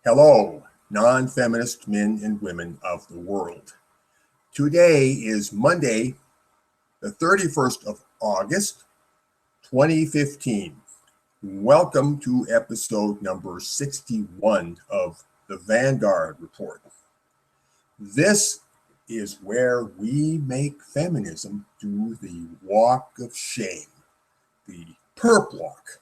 Hello, non-feminist men and women of the world. Today is Monday, the 31st of August, 2015. Welcome to episode number 61 of the Vanguard Report. This is where we make feminism do the walk of shame, the perp walk.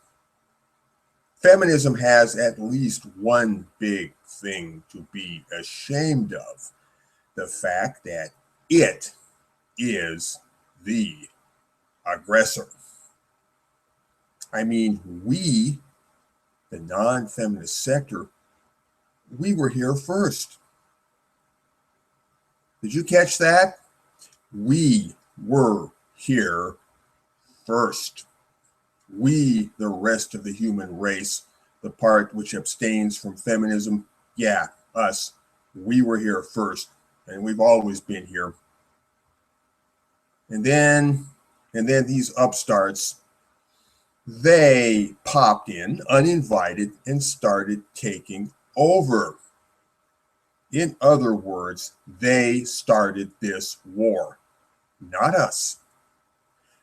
Feminism has at least one big thing to be ashamed of: the fact that it is the aggressor. I mean, we, the non-feminist sector, we were here first. Did you catch that? We were here first. We, the rest of the human race, the part which abstains from feminism, yeah, us, we were here first, and we've always been here. And then these upstarts, they popped in uninvited and started taking over. In other words, they started this war, not us.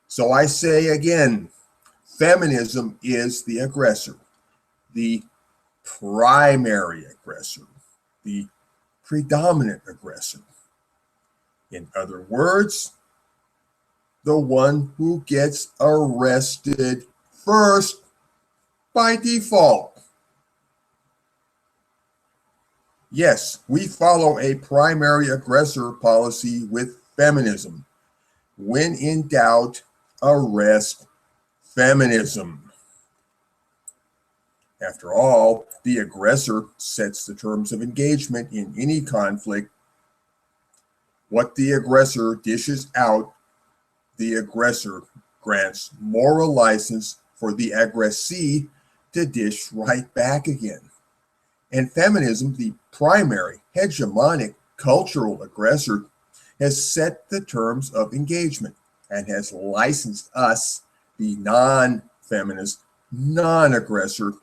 So I say again, feminism is the aggressor, the primary aggressor, the predominant aggressor. In other words, the one who gets arrested first by default. Yes, we follow a primary aggressor policy with feminism. When in doubt, arrest feminism. After all, the aggressor sets the terms of engagement in any conflict. What the aggressor dishes out, the aggressor grants moral license for the aggressee to dish right back again. And feminism, the primary hegemonic cultural aggressor, has set the terms of engagement and has licensed us, the non-feminist, non-aggressor,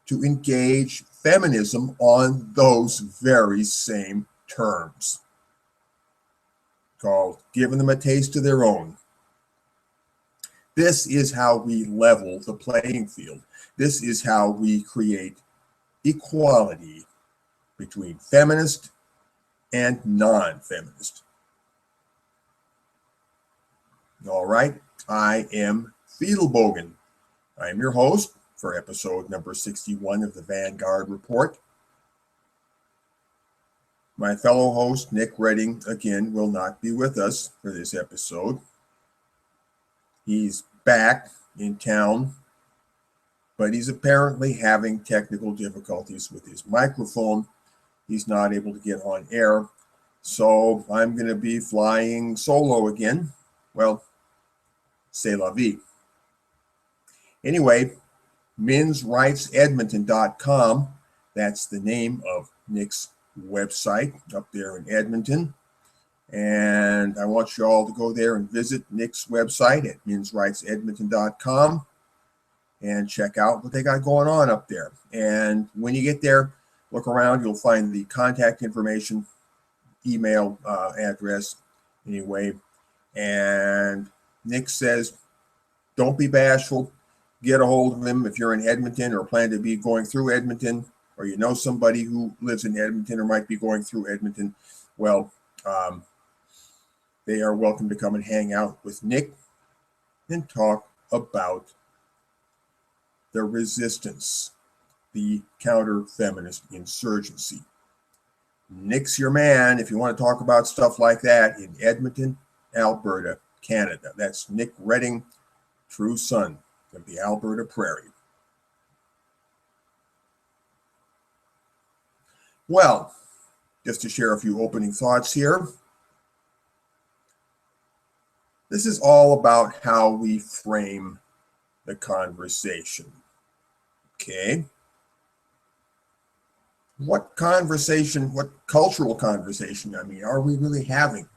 to engage feminism on those very same terms. Called giving them a taste of their own. This is how we level the playing field. This is how we create equality between feminist and non-feminist. All right, I am Fiedelbogen. I am your host for episode number 61 of the Vanguard Report. My fellow host, Nick Redding, again, will not be with us for this episode. He's back in town, but he's apparently having technical difficulties with his microphone. He's not able to get on air, so I'm going to be flying solo again. Well, c'est la vie. Anyway, mensrightsedmonton.com, that's the name of Nick's website up there in Edmonton. And I want you all to go there and visit Nick's website at mensrightsedmonton.com and check out what they got going on up there. And when you get there, look around, you'll find the contact information, email address anyway. And Nick says, don't be bashful. Get a hold of him if you're in Edmonton or plan to be going through Edmonton, or you know somebody who lives in Edmonton or might be going through Edmonton. Well, they are welcome to come and hang out with Nick and talk about the resistance, the counter-feminist insurgency. Nick's your man if you want to talk about stuff like that in Edmonton, Alberta, Canada. That's Nick Redding, true son of the Alberta Prairie. Well, just to share a few opening thoughts here. This is all about how we frame the conversation. Okay? What conversation, what cultural conversation, I mean, are we really having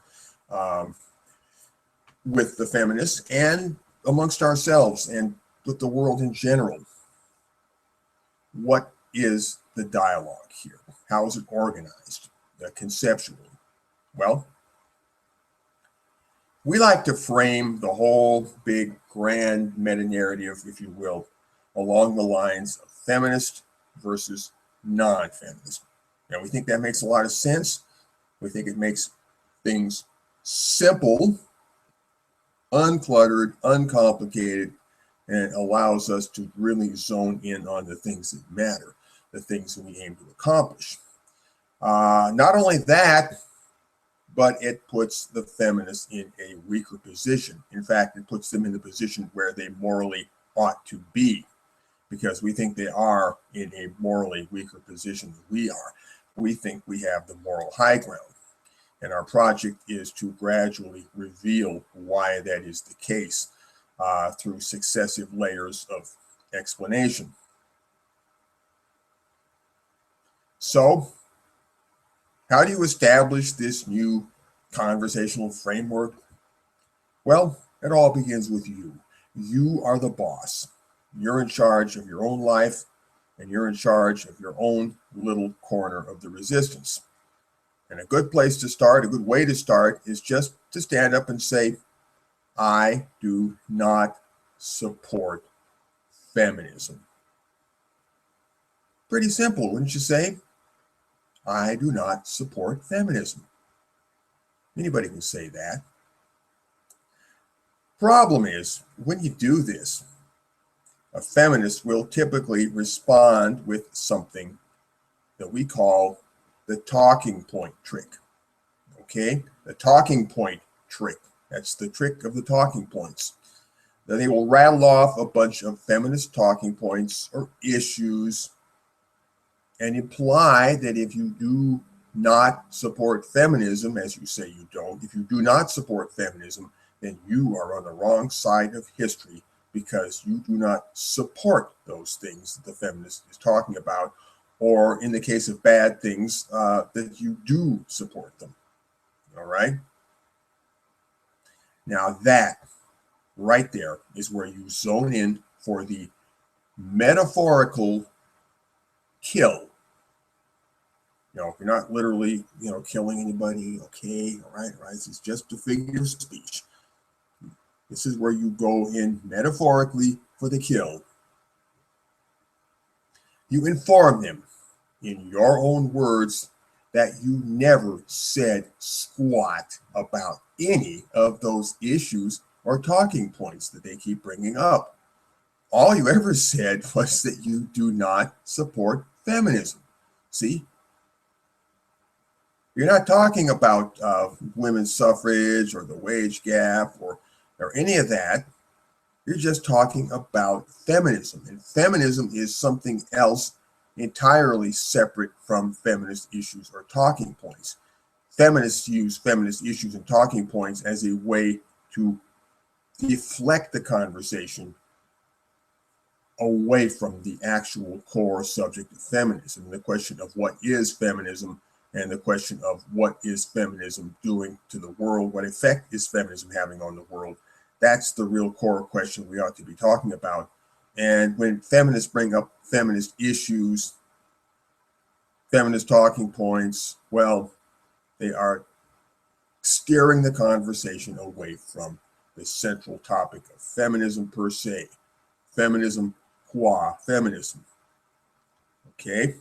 with the feminists and amongst ourselves and with the world in general. What is the dialogue here? How is it organized conceptually? Well, we like to frame the whole big grand meta-narrative, if you will, along the lines of feminist versus non-feminist. Now, we think that makes a lot of sense. We think it makes things simple, uncluttered, uncomplicated, and it allows us to really zone in on the things that matter, the things that we aim to accomplish. Not only that, but it puts the feminists in a weaker position. In fact, it puts them in the position where they morally ought to be, because we think they are in a morally weaker position than we are. We think we have the moral high ground. And our project is to gradually reveal why that is the case through successive layers of explanation. So, how do you establish this new conversational framework? Well, it all begins with you. You are the boss. You're in charge of your own life, and you're in charge of your own little corner of the resistance. And a good place to start, a good way to start, is just to stand up and say, I do not support feminism. Pretty simple, wouldn't you say? I do not support feminism. Anybody can say that. Problem is, when you do this, a feminist will typically respond with something that we call the talking point trick. Okay? The talking point trick. That's the trick of the talking points. Then they will rattle off a bunch of feminist talking points or issues and imply that if you do not support feminism, as you say you don't, if you do not support feminism, then you are on the wrong side of history because you do not support those things that the feminist is talking about, or in the case of bad things, that you do support them. All right? Now that right there is where you zone in for the metaphorical kill. If you're not literally, killing anybody, okay, all right, this is just a figure of speech. This is where you go in metaphorically for the kill. You inform them in your own words that you never said squat about any of those issues or talking points that they keep bringing up. All you ever said was that you do not support feminism. See? You're not talking about women's suffrage or the wage gap or any of that. You're just talking about feminism. And feminism is something else entirely separate from feminist issues or talking points. Feminists use feminist issues and talking points as a way to deflect the conversation away from the actual core subject of feminism, the question of what is feminism and the question of what is feminism doing to the world, what effect is feminism having on the world. That's the real core question we ought to be talking about. And when feminists bring up feminist issues, feminist talking points, well, they are steering the conversation away from the central topic of feminism per se. Feminism qua feminism. Okay?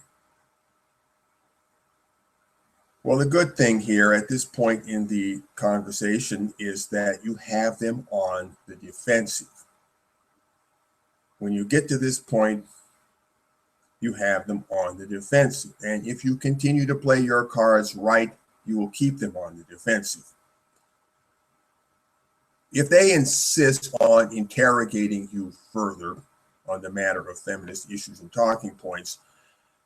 Well, the good thing here at this point in the conversation is that you have them on the defensive. When you get to this point, you have them on the defensive. And if you continue to play your cards right, you will keep them on the defensive. If they insist on interrogating you further on the matter of feminist issues and talking points,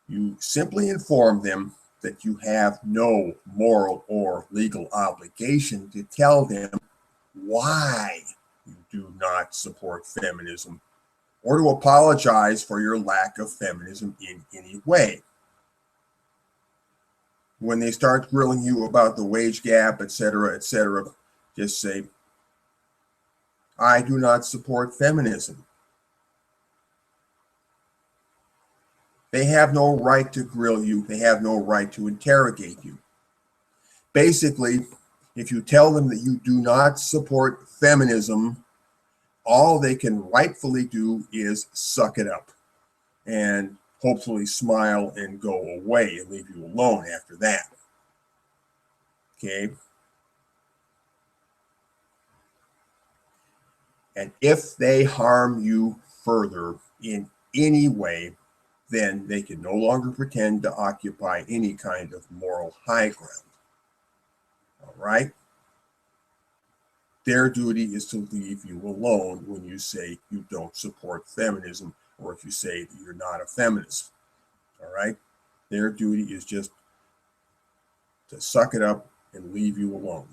you simply inform them that you have no moral or legal obligation to tell them why you do not support feminism or to apologize for your lack of feminism in any way. When they start grilling you about the wage gap, etc., just say, I do not support feminism. They have no right to grill you. They have no right to interrogate you. Basically, if you tell them that you do not support feminism, all they can rightfully do is suck it up and hopefully smile and go away and leave you alone after that. Okay? And if they harm you further in any way, then they can no longer pretend to occupy any kind of moral high ground. All right? Their duty is to leave you alone when you say you don't support feminism, or if you say that you're not a feminist. All right? Their duty is just to suck it up and leave you alone.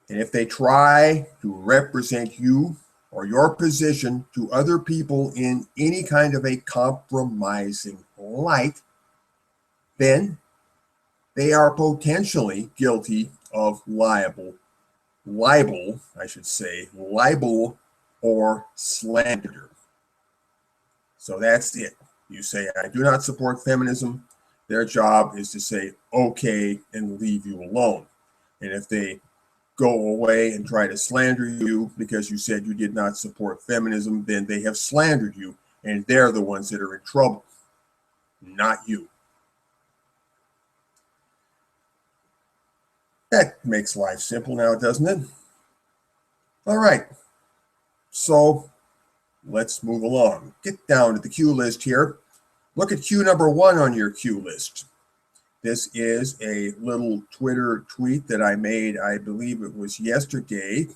And if they try to represent you or your position to other people in any kind of a compromising light, then they are potentially guilty of libel, or slander. So that's it. You say, I do not support feminism. Their job is to say, okay, and leave you alone. And if they go away and try to slander you because you said you did not support feminism, then they have slandered you, and they're the ones that are in trouble, not you. That makes life simple now, doesn't it? All right. So let's move along. Get down to the cue list here. Look at cue number 1 on your cue list. This is a little Twitter tweet that I made, I believe it was yesterday.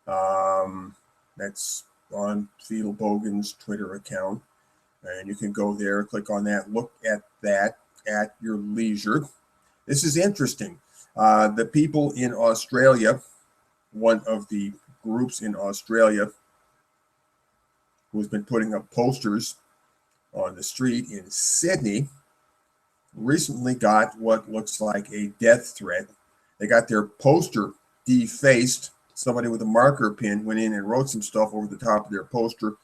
That's on Fetal Bogan's Twitter account. And you can go there, click on that, look at that at your leisure. This is interesting. The people in Australia, one of the groups in Australia who's been putting up posters on the street in Sydney, recently got what looks like a death threat. They got their poster defaced. Somebody with a marker pen went in and wrote some stuff over the top of their poster,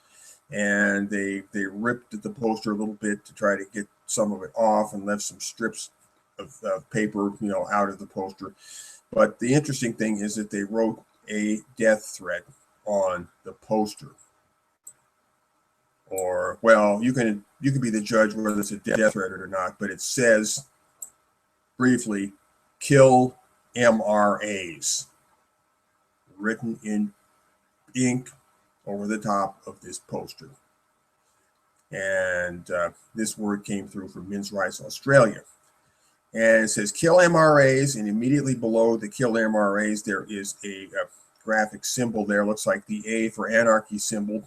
and they ripped at the poster a little bit to try to get some of it off and left some strips of paper, out of the poster. But the interesting thing is that they wrote a death threat on the poster. Or, well, you can be the judge whether it's a death threat or not, but it says briefly, kill MRAs, written in ink over the top of this poster. And this word came through from Men's Rights Australia. And it says kill MRAs, and immediately below the kill MRAs, there is a graphic symbol there. Looks like the A for anarchy symbol,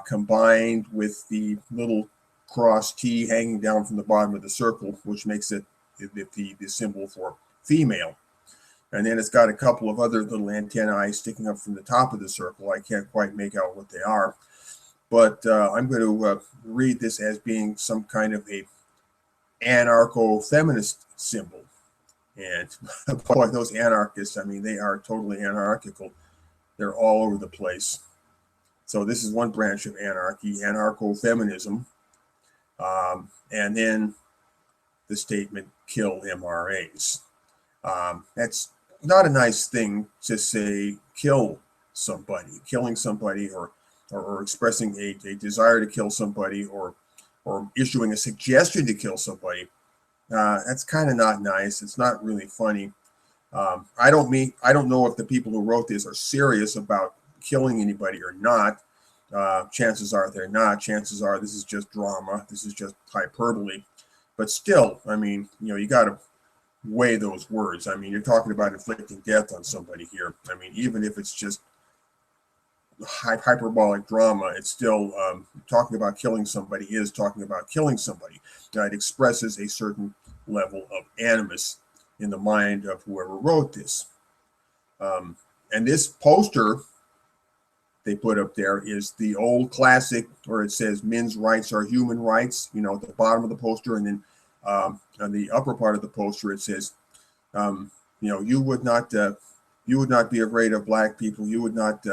combined with the little cross T hanging down from the bottom of the circle, which makes it the symbol for female. And then it's got a couple of other little antennae sticking up from the top of the circle. I can't quite make out what they are, but I'm going to read this as being some kind of a anarcho-feminist symbol. And boy, those anarchists, I mean, they are totally anarchical. They're all over the place. So this is one branch of anarchy, anarcho-feminism. And then the statement, kill MRAs. That's not a nice thing to say, kill somebody. Killing somebody or expressing a desire to kill somebody or issuing a suggestion to kill somebody. That's kind of not nice. It's not really funny. I don't know if the people who wrote this are serious about killing anybody or not. Chances are they're not. Chances are this is just drama. This is just hyperbole. But still, I mean, you got to weigh those words. I mean, you're talking about inflicting death on somebody here. I mean, even if it's just hyperbolic drama, it's still talking about killing somebody is talking about killing somebody. It expresses a certain level of animus in the mind of whoever wrote this. And this poster they put up there is the old classic where it says men's rights are human rights, at the bottom of the poster. And then on the upper part of the poster, it says, you would not You would not be afraid of black people. You would not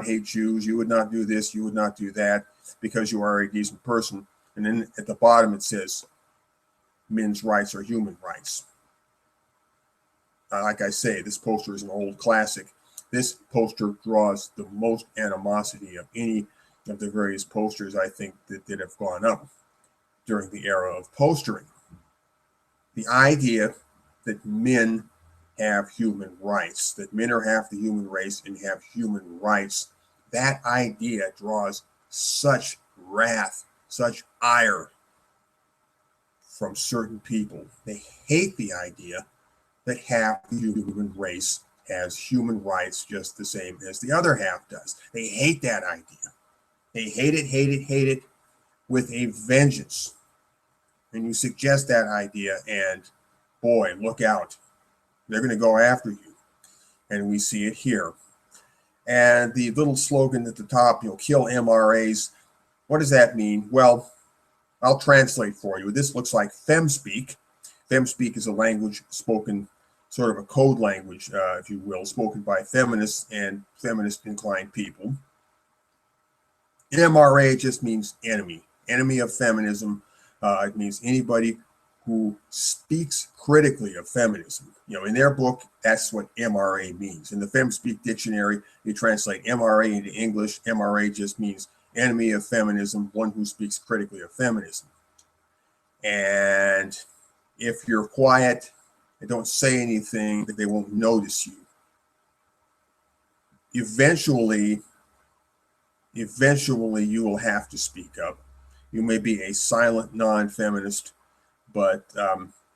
hate Jews. You would not do this. You would not do that because you are a decent person. And then at the bottom it says, men's rights are human rights. Like I say, this poster is an old classic. This poster draws the most animosity of any of the various posters, I think, that have gone up during the era of postering. The idea that men have human rights, that men are half the human race and have human rights, that idea draws such wrath, such ire from certain people. They hate the idea that half the human race has human rights just the same as the other half does. They hate that idea. They hate it with a vengeance. And you suggest that idea, and boy, look out. They're going to go after you. And we see it here. And the little slogan at the top, kill MRAs. What does that mean? Well, I'll translate for you. This looks like FemSpeak. FemSpeak is a language spoken, sort of a code language, if you will, spoken by feminists and feminist-inclined people. MRA just means enemy of feminism. It means anybody who speaks critically of feminism. In their book, that's what MRA means. In the FemSpeak dictionary, you translate MRA into English. MRA just means enemy of feminism, one who speaks critically of feminism. And if you're quiet and don't say anything, they won't notice you. Eventually you will have to speak up. You may be a silent non-feminist, but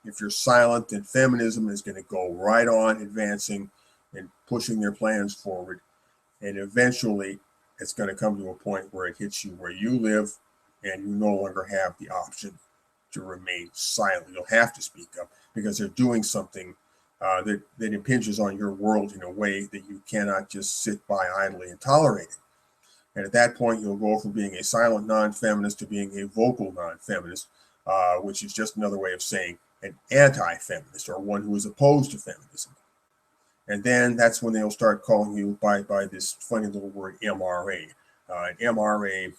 if you're silent, then feminism is going to go right on advancing and pushing their plans forward. And eventually it's going to come to a point where it hits you where you live and you no longer have the option to remain silent. You'll have to speak up because they're doing something that impinges on your world in a way that you cannot just sit by idly and tolerate it. And at that point, you'll go from being a silent non-feminist to being a vocal non-feminist, which is just another way of saying an anti-feminist or one who is opposed to feminism. And then that's when they'll start calling you by this funny little word MRA. MRA,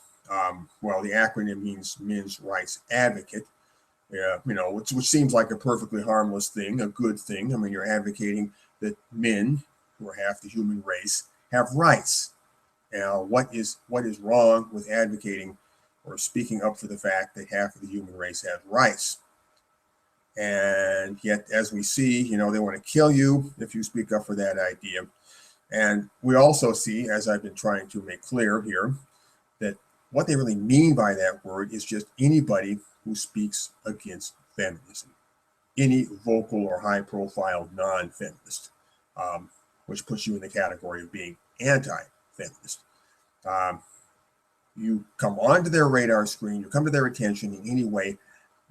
well, the acronym means Men's Rights Advocate, which seems like a perfectly harmless thing, a good thing. I mean, you're advocating that men, who are half the human race, have rights. Now, what is wrong with advocating or speaking up for the fact that half of the human race has rights? And yet, as we see, they want to kill you if you speak up for that idea. And we also see, as I've been trying to make clear here, that what they really mean by that word is just anybody who speaks against feminism, any vocal or high-profile non-feminist, which puts you in the category of being anti-feminist. You come onto their radar screen, you come to their attention in any way,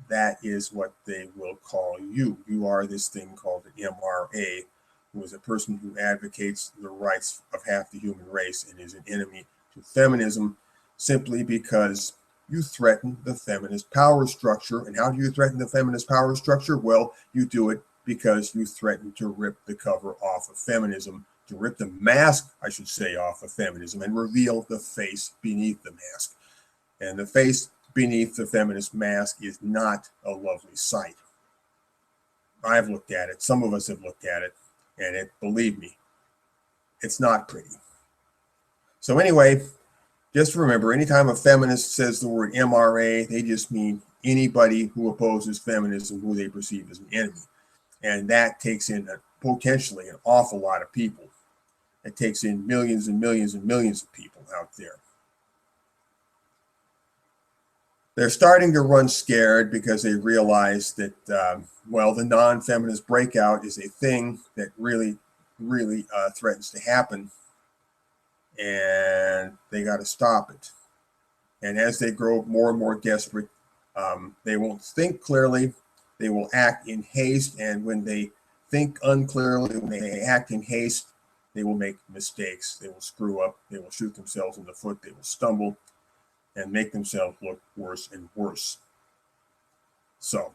that is what they will call you. You are this thing called an MRA, who is a person who advocates the rights of half the human race and is an enemy to feminism simply because you threaten the feminist power structure. And how do you threaten the feminist power structure? Well, you do it because you threaten to rip the cover off of feminism, to rip the mask, I should say, off of feminism and reveal the face beneath the mask. And the face beneath the feminist mask is not a lovely sight. I've looked at it. Some of us have looked at it. And believe me, it's not pretty. So anyway, just remember, anytime a feminist says the word MRA, they just mean anybody who opposes feminism, who they perceive as an enemy. And that takes in potentially an awful lot of people. It takes in millions and millions and millions of people out there. They're starting to run scared because they realize that, the non-feminist breakout is a thing that really threatens to happen, and they got to stop it. And as they grow more and more desperate, they won't think clearly. They will act in haste, and when they think unclearly, when they act in haste, they will make mistakes. They will screw up. They will shoot themselves in the foot. They will stumble and make themselves look worse and worse. So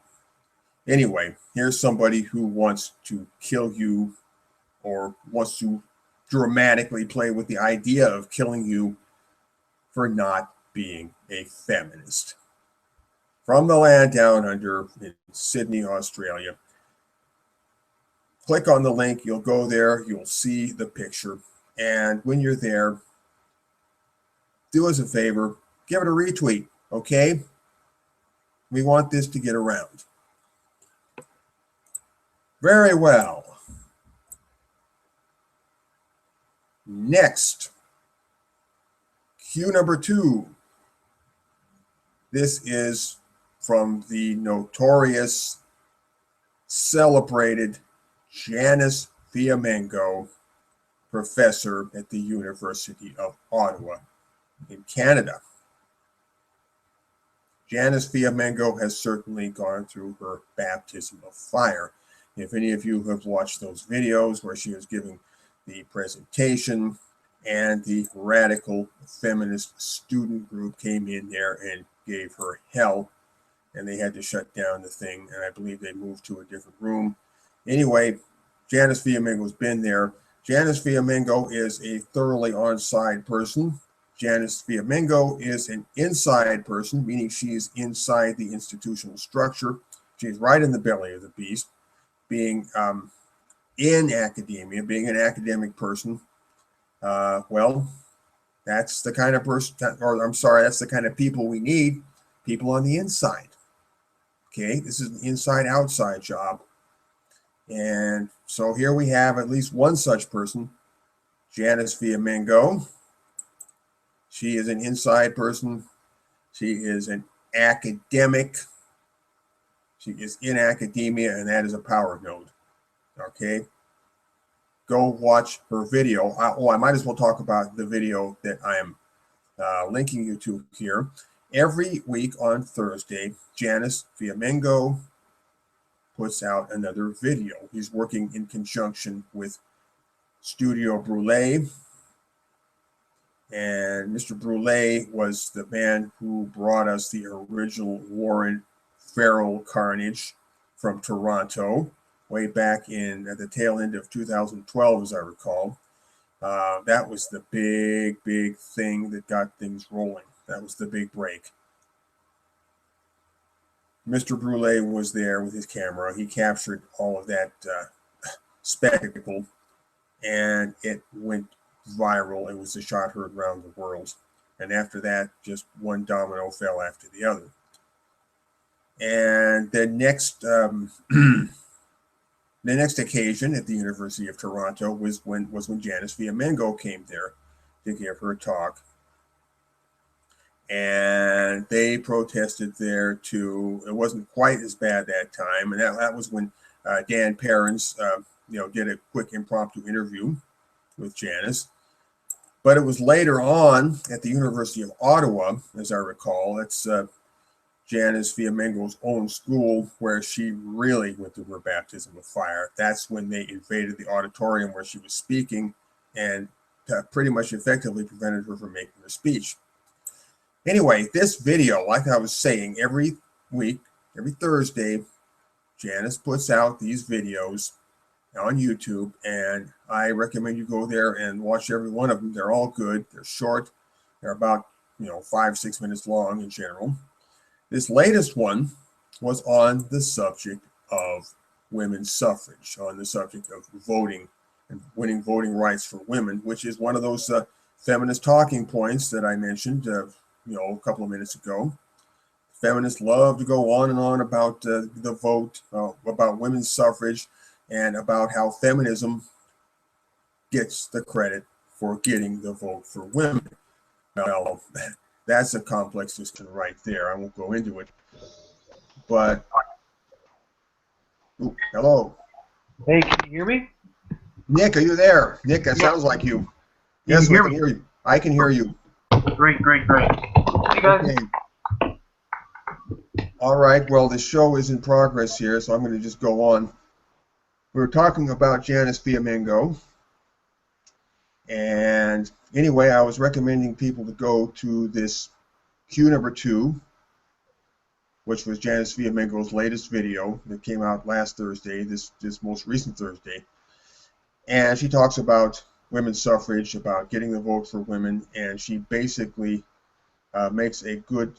anyway, here's somebody who wants to kill you or wants to dramatically play with the idea of killing you for not being a feminist. From the land down under in Sydney, Australia. Click on the link, you'll go there, you'll see the picture. And when you're there, do us a favor, give it a retweet, okay? We want this to get around. Very well. Next, cue number 2. This is from the notorious, celebrated Janice Fiamengo, professor at the University of Ottawa in Canada. Janice Fiamengo has certainly gone through her baptism of fire. If any of you have watched those videos where she was giving the presentation and the radical feminist student group came in there and gave her hell, and they had to shut down the thing, and I believe they moved to a different room. Anyway, Janice Fiamengo's been there. Janice Fiamengo is a thoroughly on-side person. Janice Fiamengo is an inside person, meaning she is inside the institutional structure. She's right in the belly of the beast, being in academia, being an academic person. Well, that's the kind of person, or I'm sorry, that's the kind of people we need, people on the inside. Okay, this is an inside-outside job. And so here we have at least one such person, Janice Fiamengo. She is an inside person. She is an academic. She is in academia, and that is a power node. Okay? Go watch her video. I might as well talk about the video that I am linking you to here. Every week on Thursday, Janice Fiamengo puts out another video. He's working in conjunction with Studio Brûlé. And Mr. Brûlé was the man who brought us the original Warren Farrell carnage from Toronto way back at the tail end of 2012, as I recall. That was the big thing that got things rolling. That was the big break. Mr. Brûlé was there with his camera. He captured all of that spectacle, and it went viral. It was a shot heard around the world. And after that, just one domino fell after the other. And the next the next occasion at the University of Toronto was when Janice Fiamengo came there to give her talk. And they protested there too. It wasn't quite as bad that time, and that was when Dan Perrins, did a quick impromptu interview with Janice. But it was later on at the University of Ottawa, as I recall. It's Janice Fiamengo's own school where she really went through her baptism of fire. That's when they invaded the auditorium where she was speaking and pretty much effectively prevented her from making her speech. Anyway, this video, like I was saying, every week, every Thursday, Janice puts out these videos on YouTube, and I recommend you go there and watch every one of them. They're all good. They're short. They're about 5-6 minutes long in general. This latest one was on the subject of women's suffrage, on the subject of voting and winning voting rights for women, which is one of those feminist talking points that I mentioned a couple of minutes ago. Feminists love to go on and on about the vote, about women's suffrage, and about how feminism gets the credit for getting the vote for women. Well, that's a complex discussion right there. I won't go into it. But, hello. Hey, can you hear me? Nick, are you there? Nick, that sounds like you. Yes, I can hear you. I can hear you. Great. Hey, guys. Okay. All right, well, the show is in progress here, so I'm going to just go on. We were talking about Janice Fiamengo. And anyway, I was recommending people to go to this cue number 2, which was Janice Fiamengo's latest video that came out last Thursday, this most recent Thursday. And she talks about women's suffrage, about getting the vote for women, and she basically makes a good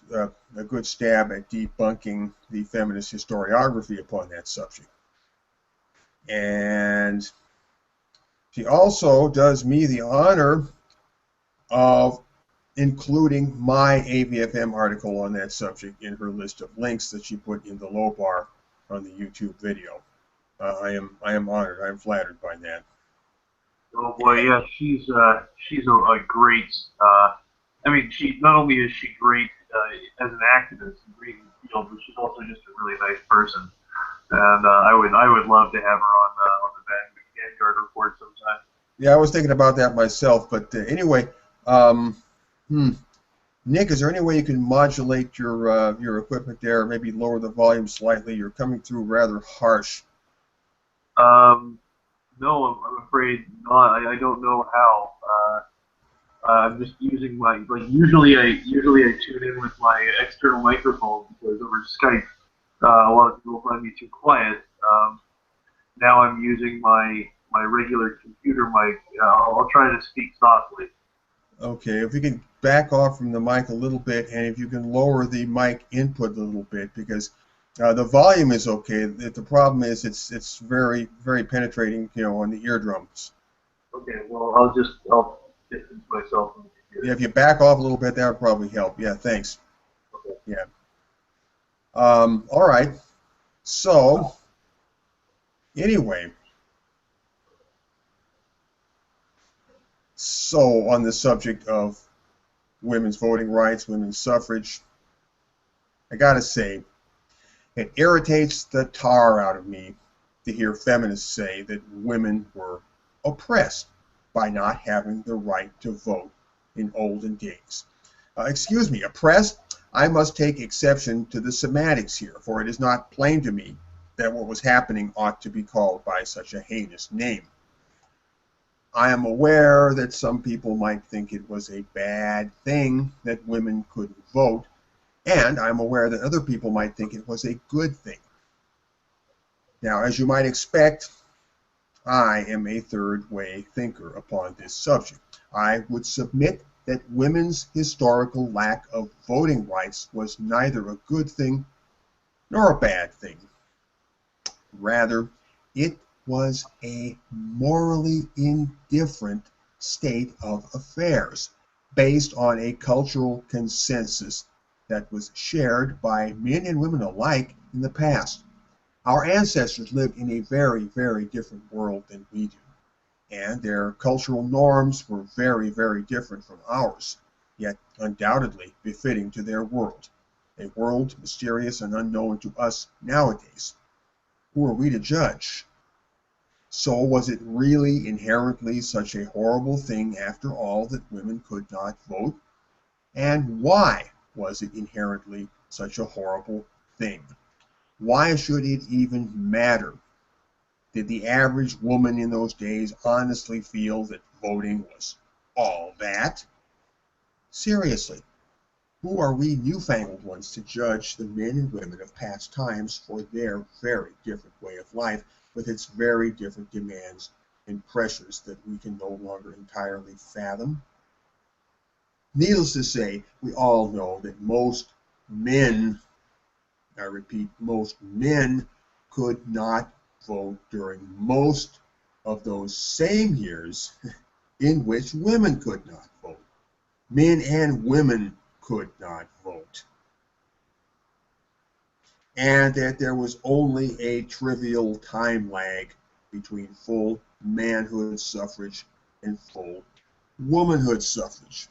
stab at debunking the feminist historiography upon that subject. And she also does me the honor of including my AVFM article on that subject in her list of links that she put in the low bar on the YouTube video. I am honored. I am flattered by that. Oh boy, yeah, she's a great. I mean, she not only is she great as an activist and great in the field, but she's also just a really nice person. And I would love to have her on the Vanguard Report sometime. Yeah, I was thinking about that myself, but anyway, um, Nick, is there any way you can modulate your equipment there? Maybe lower the volume slightly. You're coming through rather harsh. Um, no, I'm afraid not. I don't know how. I'm just using my like usually I tune in with my external microphone because over Skype a lot of people find me too quiet. Now I'm using my regular computer mic. I'll try to speak softly. Okay, if you can back off from the mic a little bit, and if you can lower the mic input a little bit, because the volume is okay. The problem is it's very very penetrating, on the eardrums. Okay, well I'll distance myself from the Yeah, computer. if you back off a little bit, that would probably help. Yeah, thanks. Okay. Yeah. All right. So anyway, so on the subject of women's voting rights, women's suffrage, I gotta say, it irritates the tar out of me to hear feminists say that women were oppressed by not having the right to vote in olden days. Excuse me, oppressed? I must take exception to the semantics here, for it is not plain to me that what was happening ought to be called by such a heinous name. I am aware that some people might think it was a bad thing that women couldn't vote, and I'm aware that other people might think it was a good thing. Now, as you might expect, I am a third way thinker upon this subject. I would submit that women's historical lack of voting rights was neither a good thing nor a bad thing. Rather, it was a morally indifferent state of affairs based on a cultural consensus that was shared by men and women alike in the past. Our ancestors lived in a very, very different world than we do, and their cultural norms were very, very different from ours, yet undoubtedly befitting to their world, a world mysterious and unknown to us nowadays. Who are we to judge? So was it really inherently such a horrible thing after all that women could not vote? And why was it inherently such a horrible thing? Why should it even matter? Did the average woman in those days honestly feel that voting was all that? Seriously, who are we newfangled ones to judge the men and women of past times for their very different way of life with its very different demands and pressures that we can no longer entirely fathom? Needless to say, we all know that most men, I repeat, most men could not vote during most of those same years in which women could not vote. Men and women could not vote. And that there was only a trivial time lag between full manhood suffrage and full womanhood suffrage.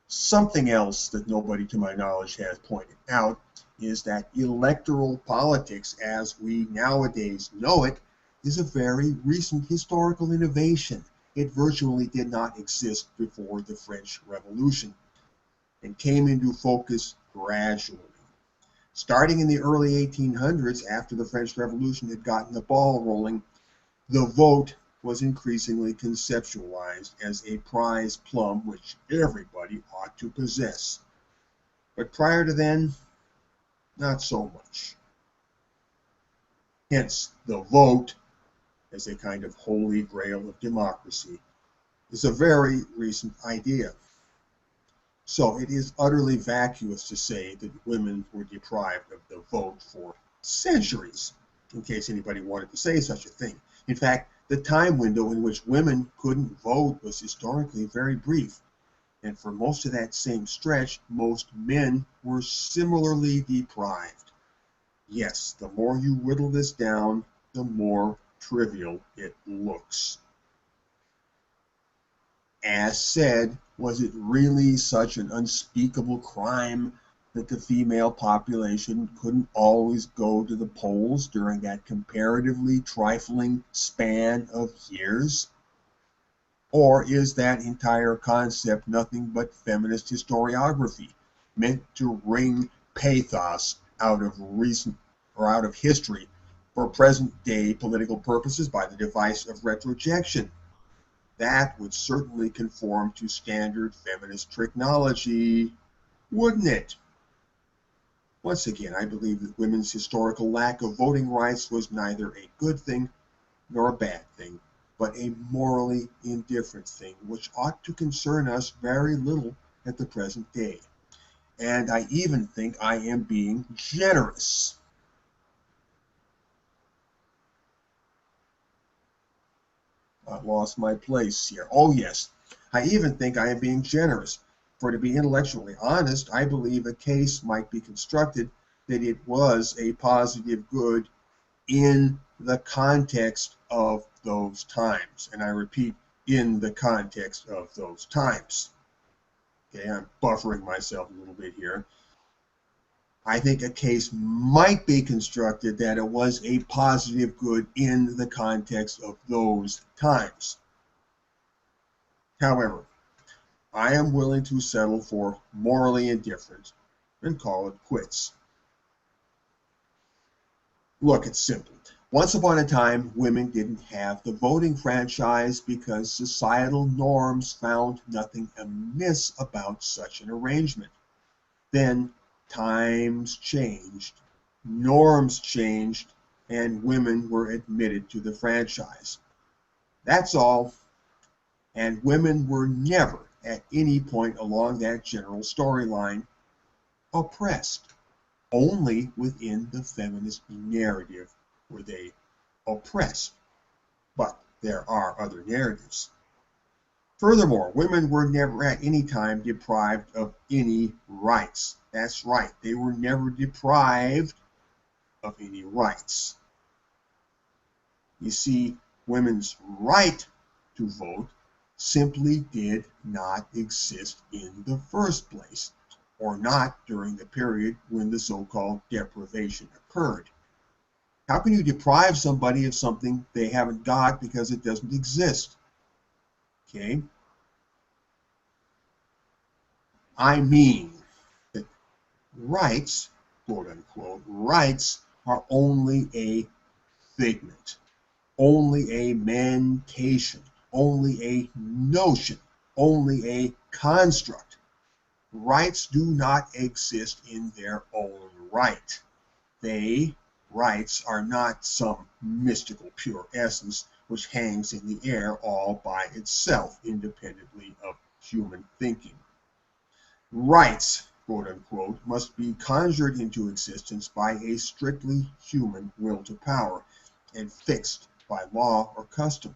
Something else that nobody to my knowledge has pointed out is that electoral politics as we nowadays know it is a very recent historical innovation. It virtually did not exist before the French Revolution and came into focus gradually. Starting in the early 1800s, after the French Revolution had gotten the ball rolling, the vote was increasingly conceptualized as a prize plum which everybody ought to possess. But prior to then, not so much. Hence, the vote as a kind of holy grail of democracy is a very recent idea. So it is utterly vacuous to say that women were deprived of the vote for centuries, in case anybody wanted to say such a thing. In fact, the time window in which women couldn't vote was historically very brief. And for most of that same stretch, most men were similarly deprived. Yes, the more you whittle this down, the more trivial it looks. As said, was it really such an unspeakable crime that the female population couldn't always go to the polls during that comparatively trifling span of years? Or is that entire concept nothing but feminist historiography, meant to wring pathos out of recent or out of history for present day political purposes by the device of retrojection? That would certainly conform to standard feminist technology, wouldn't it? Once again, I believe that women's historical lack of voting rights was neither a good thing nor a bad thing, but a morally indifferent thing, which ought to concern us very little at the present day. And I even think I am being generous. I lost my place here. Oh, yes. I even think I am being generous. For to be intellectually honest, I believe a case might be constructed that it was a positive good in the context of those times. And I repeat, in the context of those times. Okay, I'm buffering myself a little bit here. I think a case might be constructed that it was a positive good in the context of those times. However, I am willing to settle for morally indifferent and call it quits. Look, it's simple. Once upon a time, women didn't have the voting franchise because societal norms found nothing amiss about such an arrangement. Then times changed, norms changed, and women were admitted to the franchise. That's all. And women were never, at any point along that general storyline, oppressed. Only within the feminist narrative were they oppressed. But there are other narratives. Furthermore, women were never at any time deprived of any rights. That's right, they were never deprived of any rights. You see, women's right to vote simply did not exist in the first place, or not during the period when the so-called deprivation occurred. How can you deprive somebody of something they haven't got because it doesn't exist? Okay? I mean that rights, quote unquote, rights are only a figment, only a mentation, only a notion, only a construct. Rights do not exist in their own right. Rights are not some mystical pure essence which hangs in the air all by itself, independently of human thinking. Rights, quote unquote, must be conjured into existence by a strictly human will to power and fixed by law or custom.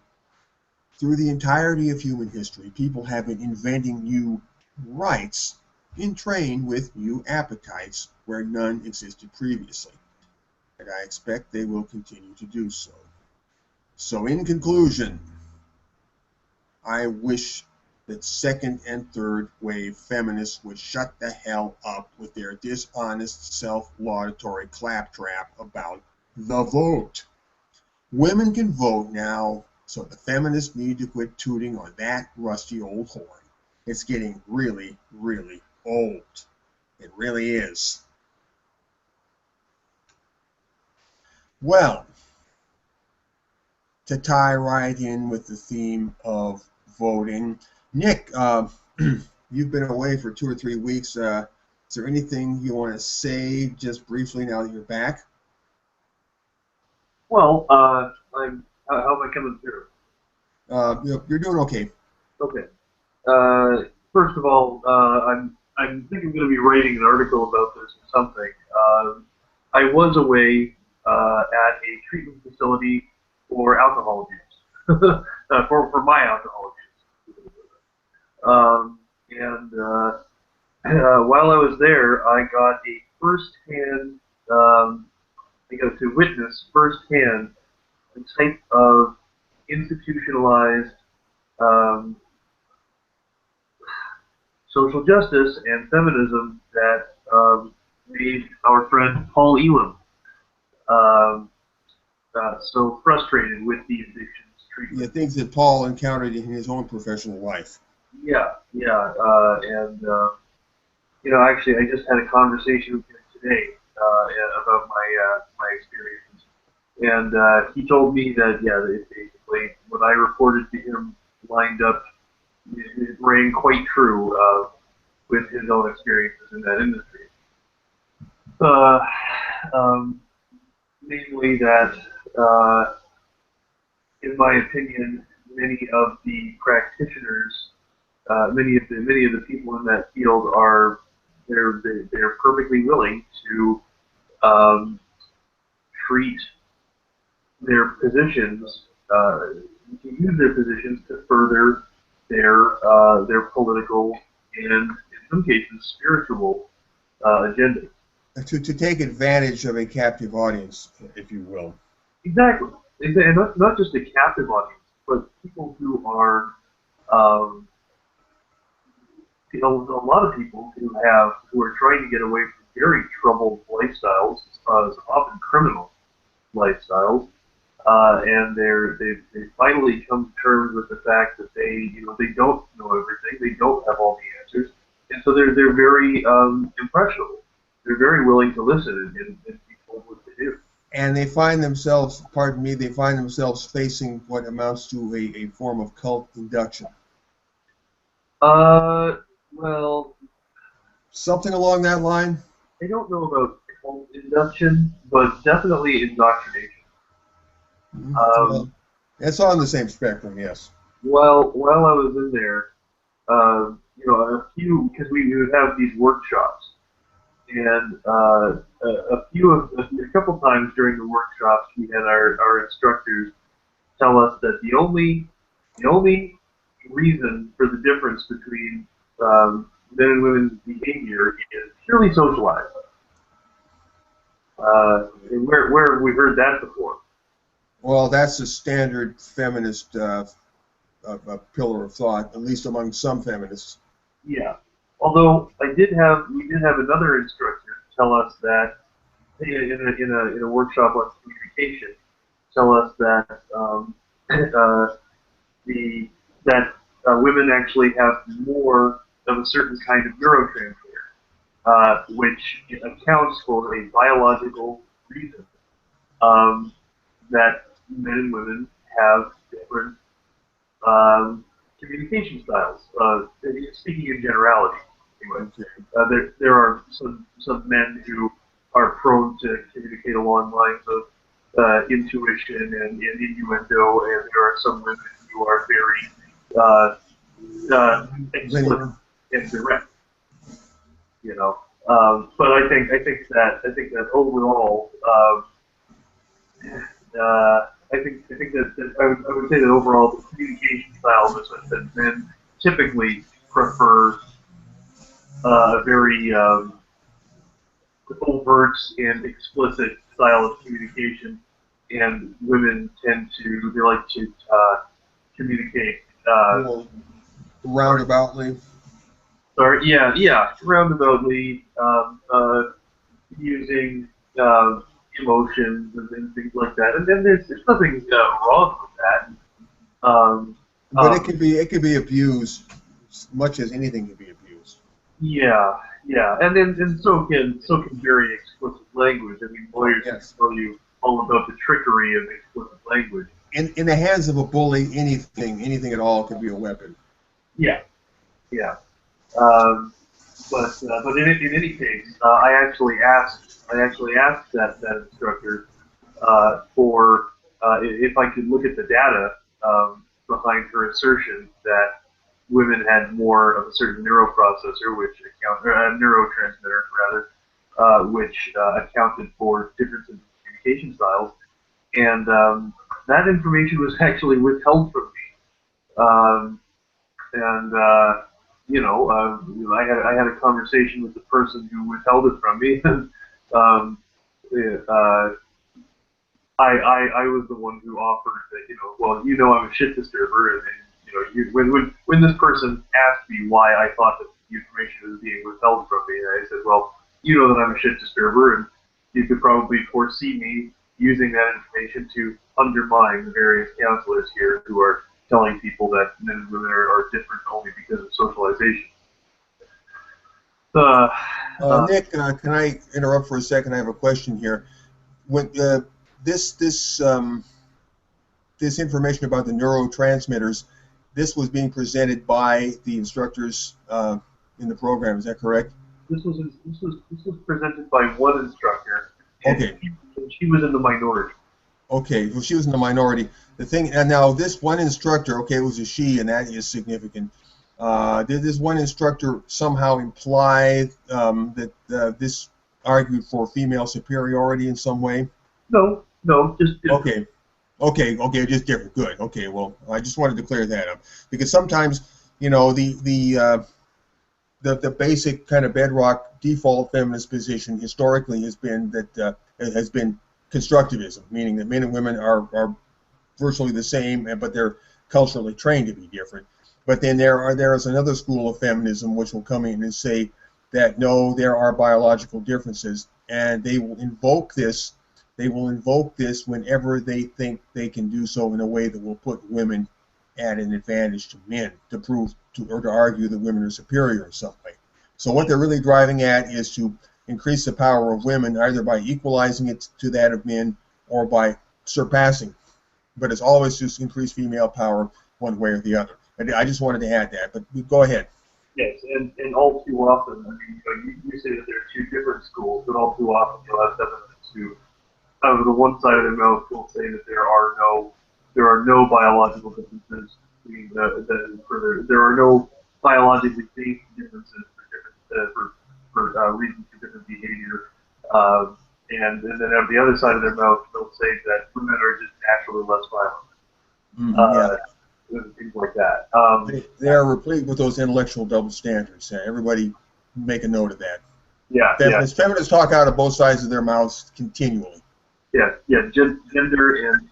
Through the entirety of human history, people have been inventing new rights in train with new appetites where none existed previously. And I expect they will continue to do so. So in conclusion, I wish that second and third wave feminists would shut the hell up with their dishonest, self-laudatory claptrap about the vote. Women can vote now, so the feminists need to quit tooting on that rusty old horn. It's getting really, really old. It really is. Well, to tie right in with the theme of voting, Nick, you've been away for 2 or 3 weeks. Is there anything you want to say just briefly now that you're back? Well, I'm How am I coming through? You're doing okay. Okay. First of all, I think I'm going to be writing an article about this or something. I was away at a treatment facility for alcohol abuse, for my alcohol abuse. And while I was there, I got a firsthand, I got to witness firsthand the type of institutionalized um, social justice and feminism that made our friend Paul Elam so frustrated with the addictions Yeah, treatment. things that Paul encountered in his own professional life. Yeah, yeah, and actually, I just had a conversation with him today about my experiences, and he told me that that basically what I reported to him lined up, it rang quite true with his own experiences in that industry. Uh, um, Namely that, in my opinion, many of the practitioners, many of the people in that field are they're perfectly willing to um, treat their positions, to use their positions to further their political and in some cases spiritual agendas. To take advantage of a captive audience, if you will. Exactly. And not just a captive audience, but people who are, um, a lot of people who are trying to get away from very troubled lifestyles, often criminal lifestyles, and they finally come to terms with the fact that they don't know everything, they don't have all the answers, and so they're very impressionable. They're very willing to listen and be told what to do. And they find themselves, pardon me, they find themselves facing what amounts to a form of cult induction. Uh, well, Something along that line? I don't know about cult induction, but definitely indoctrination. Well, Um, it's on the same spectrum, yes. while I was in there, a few because we would have these workshops, and a couple times during the workshops, we had our instructors tell us that the only reason for the difference between men and women's behavior is purely socialized. And where have we heard that before? Well, that's a standard feminist a pillar of thought, at least among some feminists. Yeah. Although we did have another instructor tell us that in a workshop on communication, tell us that the that women actually have more of a certain kind of neurotransmitter, which accounts for a biological reason um, that men and women have different communication styles. Speaking in generality, anyway, Okay. there are some men who are prone to communicate along lines of intuition and innuendo, and there are some women who are very explicit Linear. and direct. You know, but I think that overall, I think that I would say that overall the communication style is that men typically prefer a very overt and explicit style of communication, and women tend to they like to communicate. More roundaboutly. Roundaboutly, using emotions and things like that. And then there's nothing wrong with that. But it could be abused as much as anything can be abused. Yeah, yeah, and then and so can very explicit language. I mean, lawyers can Yes. tell you all about the trickery of explicit language. In the hands of a bully, anything at all could be a weapon. Yeah, yeah. Um, but in any case, I actually asked that instructor for if I could look at the data behind her assertion that women had more of a certain neuroprocessor, neurotransmitter rather, which accounted for differences in communication styles, and that information was actually withheld from me. And I had a conversation with the person who withheld it from me, and uh, I was the one who offered that, I'm a shit disturber, and when this person asked me why I thought that the information was being withheld from me, I said, well, you know that I'm a shit disturber, and you could probably foresee me using that information to undermine the various counselors here who are telling people that men and women are different only because of socialization. Nick, can I interrupt for a second? I have a question here. When this information about the neurotransmitters, this was being presented by the instructors in the program. Is that correct? This was presented by one instructor. Okay. And she was in the minority. Okay, well, she was in the minority. The thing, and now this one instructor, okay, it was a she, and that is significant. Did this one instructor somehow imply that this argued for female superiority in some way? No, just different. Okay, just different. Good. Okay, well, I just wanted to clear that up because sometimes, the basic kind of bedrock default feminist position historically has been that constructivism, meaning that men and women are virtually the same, but they're culturally trained to be different. But then there is another school of feminism which will come in and say that no, there are biological differences, and they will invoke this. They will invoke this whenever they think they can do so in a way that will put women at an advantage to men, to prove or to argue that women are superior in some way. So what they're really driving at is to increase the power of women, either by equalizing it to that of men or by surpassing. But it's always just increased female power one way or the other. I just wanted to add that, but go ahead. Yes, and all too often, I mean, you say that there are two different schools, but all too often you'll have feminists who, out of the one side of their mouth, will say that there are no biological differences between there are no biologically based differences for reasons for different behavior, and then out of the other side of their mouth, they'll say that women are just naturally less violent. And things like that. They are replete with those intellectual double standards. Everybody make a note of that. Yeah. Feminists talk out of both sides of their mouths continually. Yeah. Gender and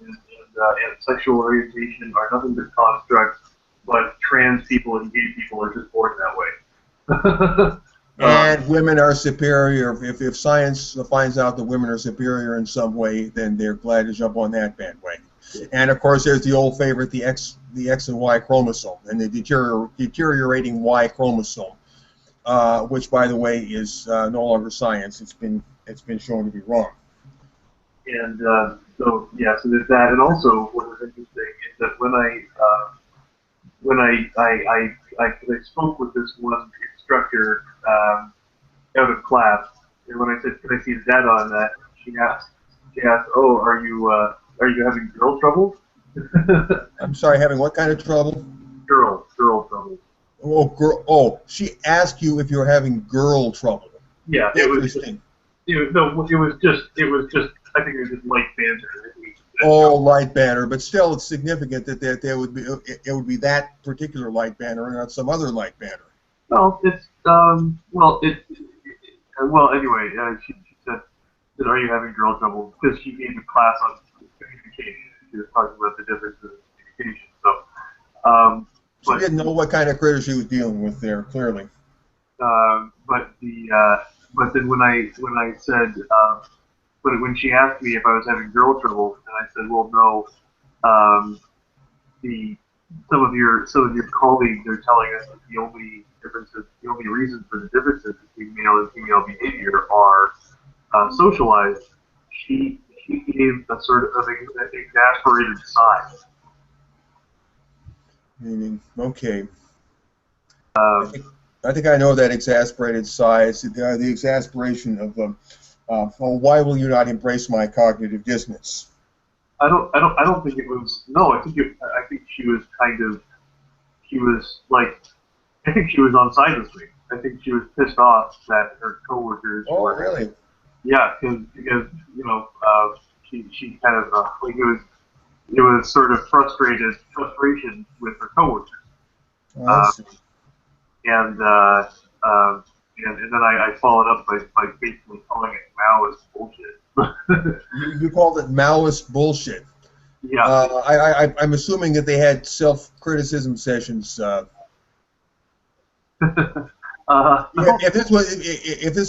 sexual orientation are nothing but constructs, but trans people and gay people are just born that way. And women are superior. If science finds out that women are superior in some way, then they're glad to jump on that bandwagon. And of course, there's the old favorite, the X and Y chromosome, and the deteriorating Y chromosome, which, by the way, is no longer science. It's been shown to be wrong. And so there's that. And also, what was interesting is that when I spoke with this one instructor out of class, and when I said, "Can I see the data on that?" she asked, "Oh, are you having girl trouble?" I'm sorry, having what kind of trouble? Girl trouble. Oh, girl. Oh, she asked you if you're having girl trouble. Yeah, it was just. I think it was just light banter. Oh, light banter, but still, it's significant that there would be it would be that particular light banter and not some other light banter. Well, it's anyway, she said, "Are you having girl trouble?" Because she gave a class on communication. She was talking about the differences in communication. So, she didn't know what kind of critter she was dealing with there, clearly. But then when I said, but when she asked me if I was having girl trouble, and I said, well, no, some of your colleagues are telling us that the only reason for the differences between male and female behavior are socialized. She gave a sort of exasperated sigh. Meaning, okay. I think I know that exasperated sigh. It's the exasperation of, why will you not embrace my cognitive dissonance? I don't think it was. No, I think she was kind of. She was like. I think she was on side with me. I think she was pissed off that her coworkers Oh, were. really? Yeah, because she kind of like it was sort of frustration with her coworkers. Oh, I Uh, see. and and then I followed up by basically calling it Maoist bullshit. You called it Maoist bullshit. Yeah. I'm assuming that they had self-criticism sessions. No, If this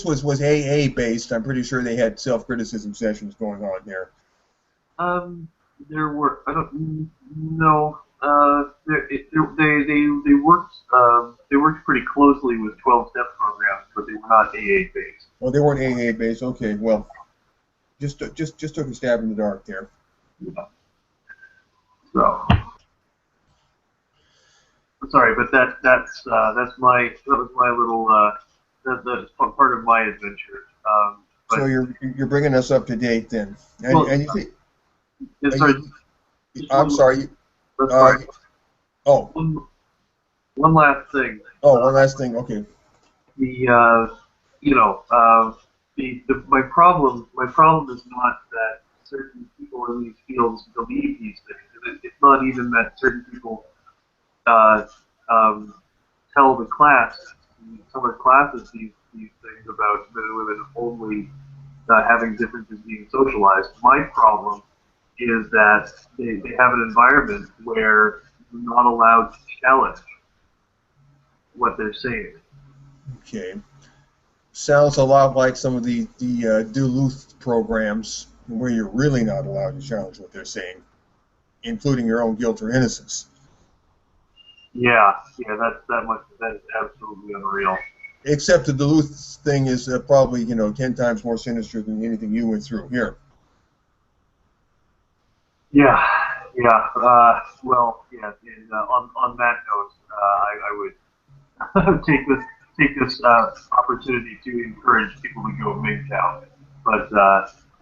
was AA based, I'm pretty sure they had self-criticism sessions going on there. um, there were I don't no. They worked pretty closely with 12-step programs, but they were not AA based. Well, they weren't AA based. Okay, well, just took a stab in the dark there. Yeah. So sorry, but that was my little that's part of my adventure. So But you're bringing us up to date then, well, and you think sorry, you, just I'm one. sorry. That's Uh, fine. oh, One, one last thing. one last thing. Okay, The you know the my problem is not that certain people in these fields believe these things. It's not even that certain people uh, um, tell the classes these things about men and women only having differences being socialized. My problem is that they have an environment where you're not allowed to challenge what they're saying. okay. Sounds a lot like some of the Duluth programs where you're really not allowed to challenge what they're saying, including your own guilt or innocence. Yeah, yeah, that is absolutely unreal. Except the Duluth thing is probably 10 times more sinister than anything you went through here. Yeah, yeah. Well, yeah. And on that note, I would take this opportunity to encourage people to go MGTOW. But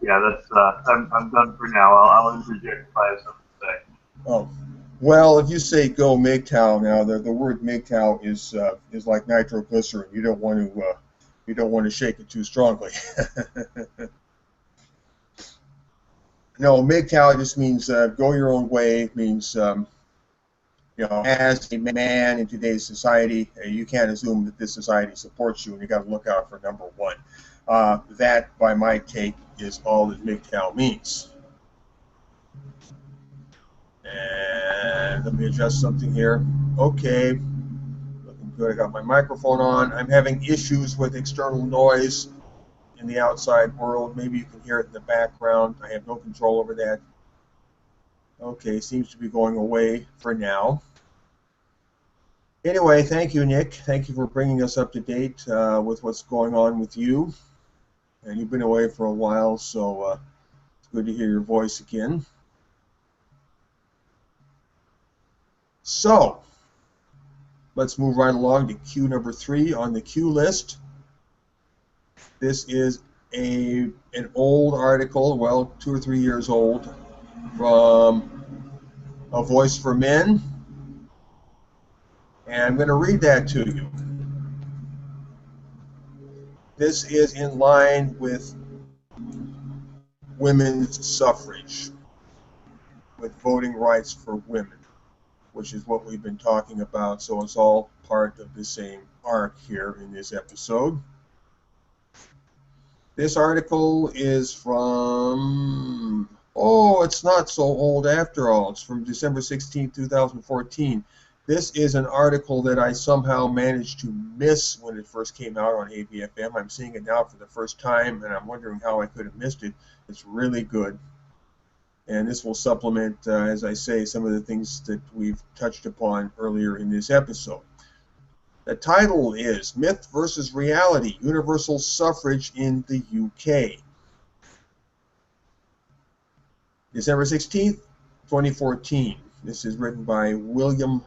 yeah, that's I'm done for now. I'll interject if I have something to say. Oh, well, if you say go MGTOW now, the word MGTOW is like nitroglycerin. You don't want to shake it too strongly. No, MGTOW just means go your own way. It means as a man in today's society, you can't assume that this society supports you, and you got to look out for number one. That, by my take, is all that MGTOW means. And let me adjust something here. Okay, looking good. I got my microphone on. I'm having issues with external noise in the outside world. Maybe you can hear it in the background. I have no control over that. Okay, seems to be going away for now. Anyway, thank you, Nick. Thank you for bringing us up to date with what's going on with you. And you've been away for a while, so it's good to hear your voice again. So, let's move right along to Q number 3 on the Q list. This is an old article, well, 2 or 3 years old, from A Voice for Men. And I'm going to read that to you. This is in line with women's suffrage, with voting rights for women, which is what we've been talking about. So it's all part of the same arc here in this episode. This article is from, it's not so old after all. It's from December 16, 2014. This is an article that I somehow managed to miss when it first came out on ABFM. I'm seeing it now for the first time, and I'm wondering how I could have missed it. It's really good. And this will supplement, as I say, some of the things that we've touched upon earlier in this episode. The title is Myth versus Reality, Universal Suffrage in the UK. December 16th, 2014. This is written by William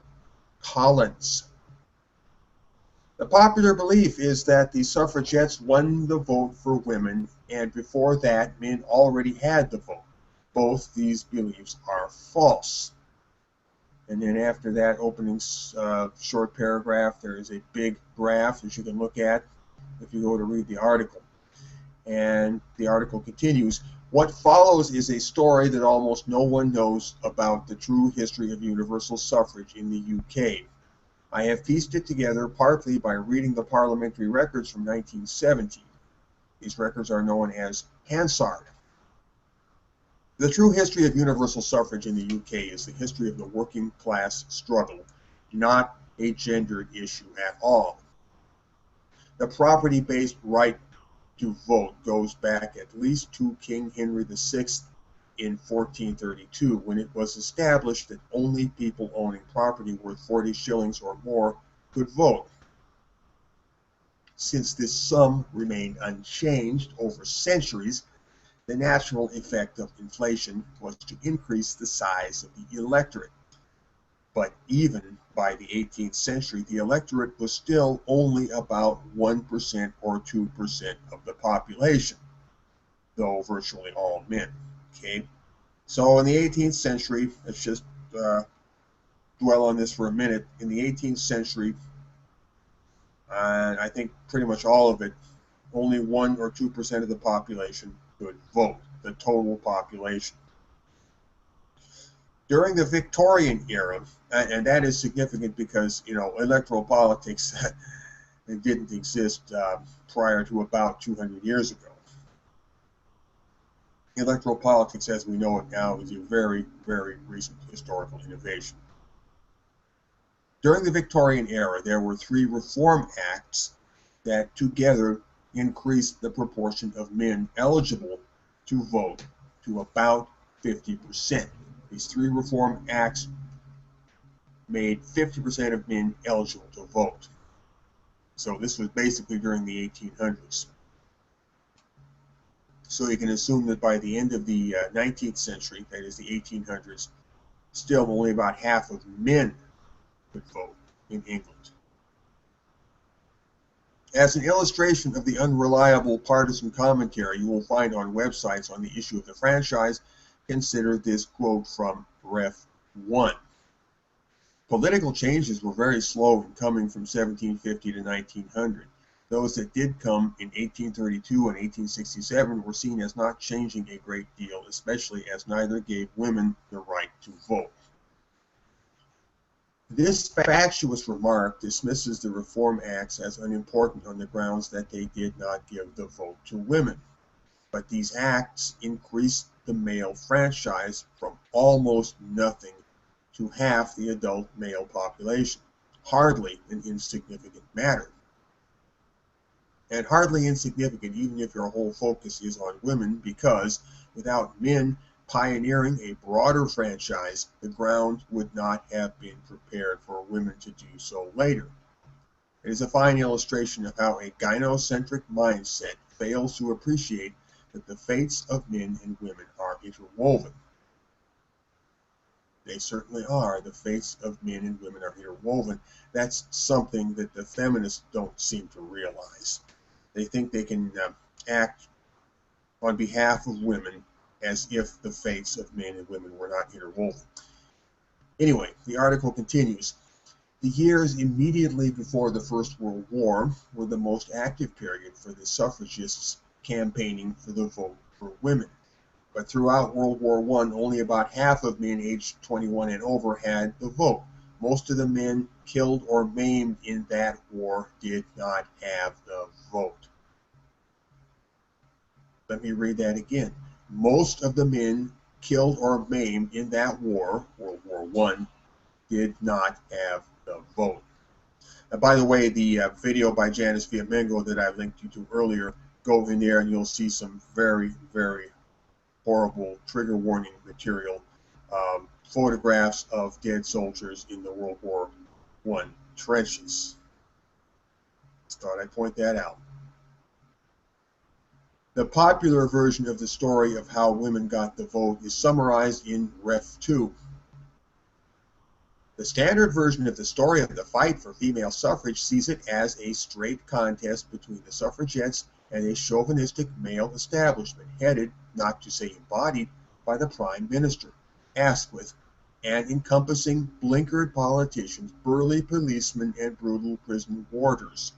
Collins. The popular belief is that the suffragettes won the vote for women, and before that, men already had the vote. both these beliefs are false. And then after that opening short paragraph, there is a big graph that you can look at if you go to read the article. And the article continues, what follows is a story that almost no one knows about the true history of universal suffrage in the UK. I have pieced it together partly by reading the parliamentary records from 1970. These records are known as Hansard. The true history of universal suffrage in the UK is the history of the working class struggle, not a gendered issue at all. The property-based right to vote goes back at least to King Henry VI in 1432, when it was established that only people owning property worth 40 shillings or more could vote. Since this sum remained unchanged over centuries, the natural effect of inflation was to increase the size of the electorate. But even by the 18th century, the electorate was still only about 1% or 2% of the population, though virtually all men. Okay, so in the 18th century, let's just dwell on this for a minute. In the 18th century, I think pretty much all of it, only 1 or 2% of the population could vote, the total population. During the Victorian era, and that is significant because, you know, electoral politics didn't exist prior to about 200 years ago. Electoral politics as we know it now is a very, very recent historical innovation. During the Victorian era, there were 3 Reform Acts that together increased the proportion of men eligible to vote to about 50%. These 3 Reform Acts made 50% of men eligible to vote. So this was basically during the 1800s. So you can assume that by the end of the 19th century, that is the 1800s, still only about half of men could vote in England. As an illustration of the unreliable partisan commentary you will find on websites on the issue of the franchise, consider this quote from Ref 1. Political changes were very slow in coming from 1750 to 1900. Those that did come in 1832 and 1867 were seen as not changing a great deal, especially as neither gave women the right to vote. This fatuous remark dismisses the Reform Acts as unimportant on the grounds that they did not give the vote to women. But these acts increased the male franchise from almost nothing to half the adult male population. Hardly an insignificant matter. And hardly insignificant even if your whole focus is on women, because without men pioneering a broader franchise, the ground would not have been prepared for women to do so later. It is a fine illustration of how a gynocentric mindset fails to appreciate that the fates of men and women are interwoven. They certainly are. The fates of men and women are interwoven. That's something that the feminists don't seem to realize. They think they can act on behalf of women as if the fates of men and women were not interwoven. Anyway, the article continues. The years immediately before the First World War were the most active period for the suffragists campaigning for the vote for women. But throughout World War I, only about half of men aged 21 and over had the vote. Most of the men killed or maimed in that war did not have the vote. Let me read that again. Most of the men killed or maimed in that war, World War I, did not have the vote. By the way, the video by Janice Fiamengo that I linked you to earlier, go in there and you'll see some very, very horrible trigger warning material, photographs of dead soldiers in the World War I trenches. Just thought I'd point that out. The popular version of the story of how women got the vote is summarized in Ref 2. The standard version of the story of the fight for female suffrage sees it as a straight contest between the suffragettes and a chauvinistic male establishment, headed, not to say embodied, by the Prime Minister, Asquith, and encompassing blinkered politicians, burly policemen, and brutal prison warders.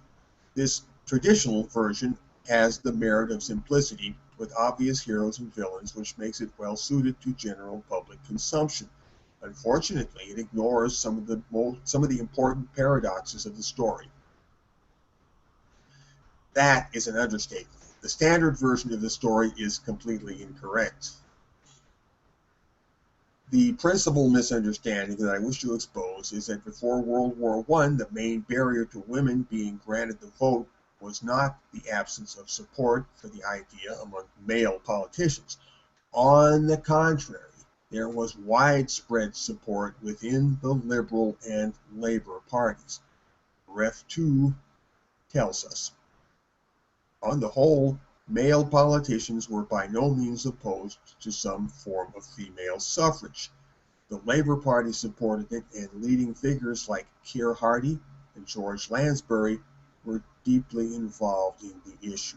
This traditional version has the merit of simplicity, with obvious heroes and villains, which makes it well suited to general public consumption. Unfortunately, it ignores some of the important paradoxes of the story. That is an understatement. The standard version of the story is completely incorrect. The principal misunderstanding that I wish to expose is that before World War I, the main barrier to women being granted the vote was not the absence of support for the idea among male politicians. On the contrary, there was widespread support within the Liberal and Labour parties. Ref 2 tells us. On the whole, male politicians were by no means opposed to some form of female suffrage. The Labour Party supported it, and leading figures like Keir Hardie and George Lansbury were deeply involved in the issue.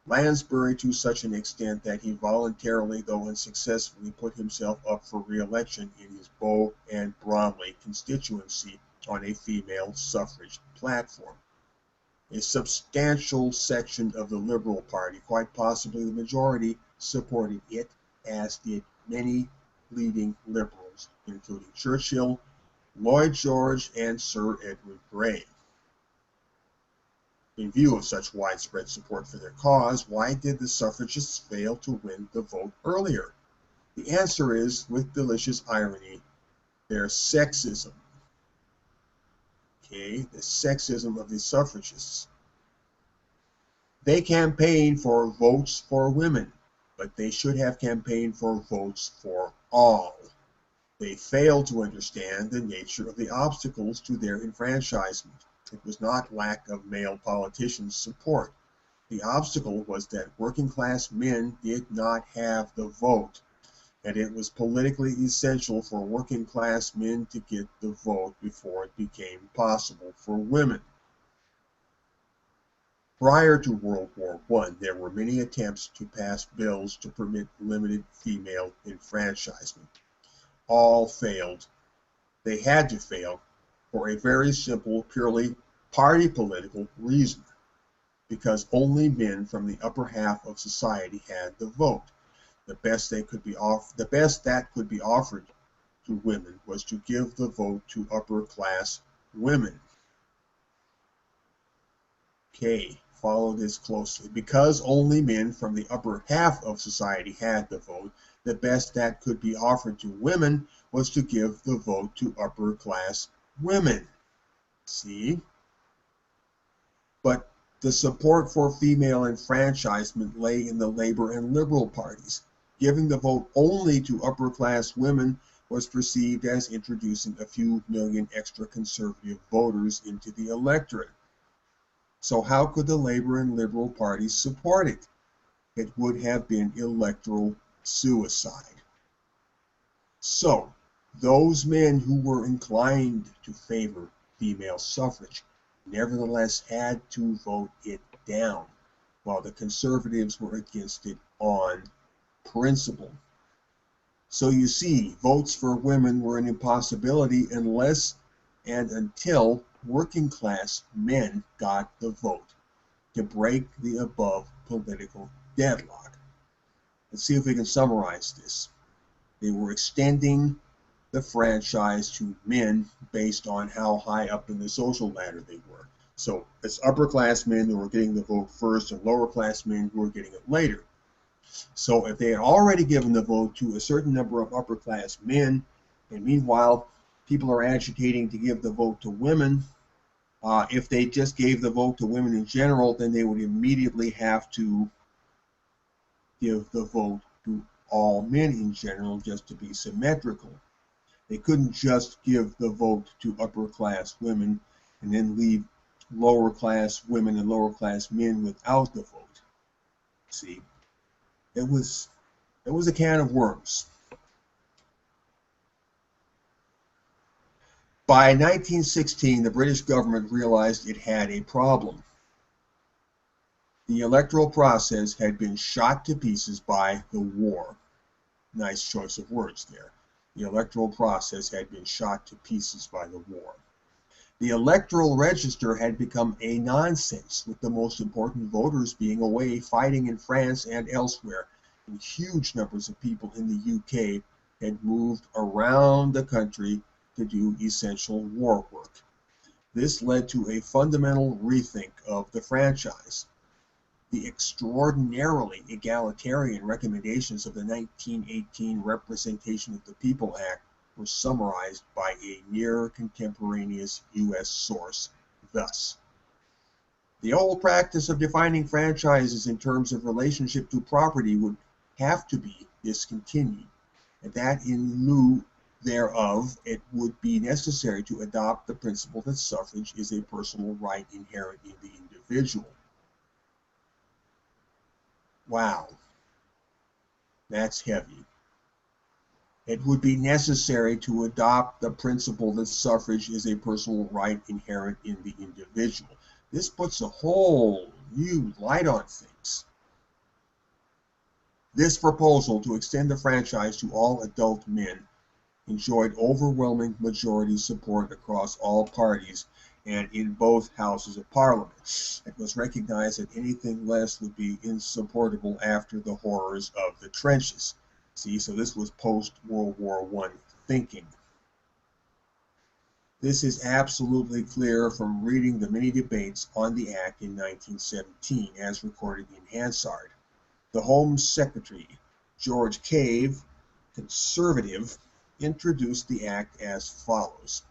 Lansbury to such an extent that he voluntarily, though unsuccessfully, put himself up for re-election in his Bow and Bromley constituency on a female suffrage platform. A substantial section of the Liberal Party, quite possibly the majority, supported it, as did many leading Liberals, including Churchill, Lloyd George, and Sir Edward Grey. In view of such widespread support for their cause, why did the suffragists fail to win the vote earlier? The answer is, with delicious irony, their sexism. The sexism of the suffragists. They campaigned for votes for women, but they should have campaigned for votes for all. They failed to understand the nature of the obstacles to their enfranchisement. It was not lack of male politicians' support. The obstacle was that working class men did not have the vote, and it was politically essential for working class men to get the vote before it became possible for women. Prior to World War I, there were many attempts to pass bills to permit limited female enfranchisement. All failed. They had to fail for a very simple, purely party political reason, because only men from the upper half of society had the vote. The best that could be offered to women was to give the vote to upper class women. Follow this closely. Because only men from the upper half of society had the vote, the best that could be offered to women was to give the vote to upper class women. See? But the support for female enfranchisement lay in the Labour and Liberal parties. Giving the vote only to upper class women was perceived as introducing a few million extra conservative voters into the electorate. So how could the Labour and Liberal parties support it? It would have been electoral suicide. So, those men who were inclined to favor female suffrage nevertheless had to vote it down, while the conservatives were against it on principle. So you see, votes for women were an impossibility unless and until working class men got the vote to break the above political deadlock. Let's see if we can summarize this. They were extending the franchise to men based on how high up in the social ladder they were. So it's upper class men who were getting the vote first and lower class men who were getting it later. So if they had already given the vote to a certain number of upper class men, and meanwhile people are agitating to give the vote to women, if they just gave the vote to women in general, then they would immediately have to give the vote to all men in general just to be symmetrical. They couldn't just give the vote to upper class women and then leave lower class women and lower class men without the vote. See, it was a can of worms. By 1916, the British government realized it had a problem. The electoral process had been shot to pieces by the war. Nice choice of words there. The electoral process had been shot to pieces by the war. The electoral register had become a nonsense, with the most important voters being away fighting in France and elsewhere, and huge numbers of people in the UK had moved around the country to do essential war work. This led to a fundamental rethink of the franchise. The extraordinarily egalitarian recommendations of the 1918 Representation of the People Act were summarized by a near-contemporaneous U.S. source thus: the old practice of defining franchises in terms of relationship to property would have to be discontinued, and that in lieu thereof it would be necessary to adopt the principle that suffrage is a personal right inherent in the individual. Wow, that's heavy. It would be necessary to adopt the principle that suffrage is a personal right inherent in the individual. This puts a whole new light on things. This proposal to extend the franchise to all adult men enjoyed overwhelming majority support across all parties and in both houses of parliament. It was recognized that anything less would be insupportable after the horrors of the trenches. See, so this was post-World War I thinking. This is absolutely clear from reading the many debates on the Act in 1917, as recorded in Hansard. The Home Secretary, George Cave, conservative, introduced the Act as follows: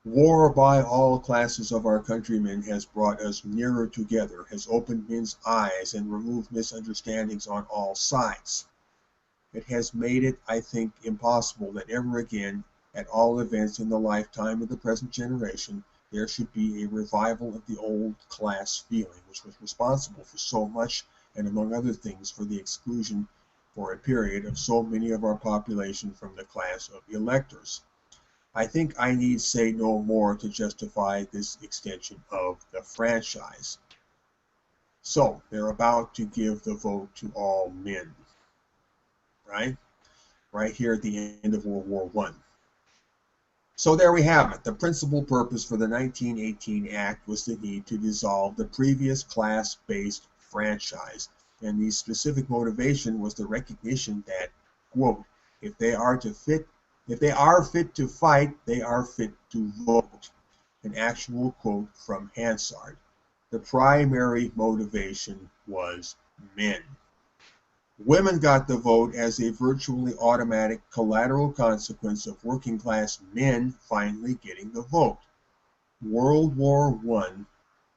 war by all classes of our countrymen has brought us nearer together, has opened men's eyes, and removed misunderstandings on all sides. It has made it, I think, impossible that ever again, at all events in the lifetime of the present generation, there should be a revival of the old class feeling, which was responsible for so much, and among other things, for the exclusion for a period of so many of our population from the class of electors. I think I need say no more to justify this extension of the franchise. So, they're about to give the vote to all men. Right here at the end of World War I. So there we have it. The principal purpose for the 1918 Act was the need to dissolve the previous class-based franchise, and the specific motivation was the recognition that, quote, if they are fit to fight, they are fit to vote. An actual quote from Hansard. The primary motivation was men. Women got the vote as a virtually automatic collateral consequence of working class men finally getting the vote. World War I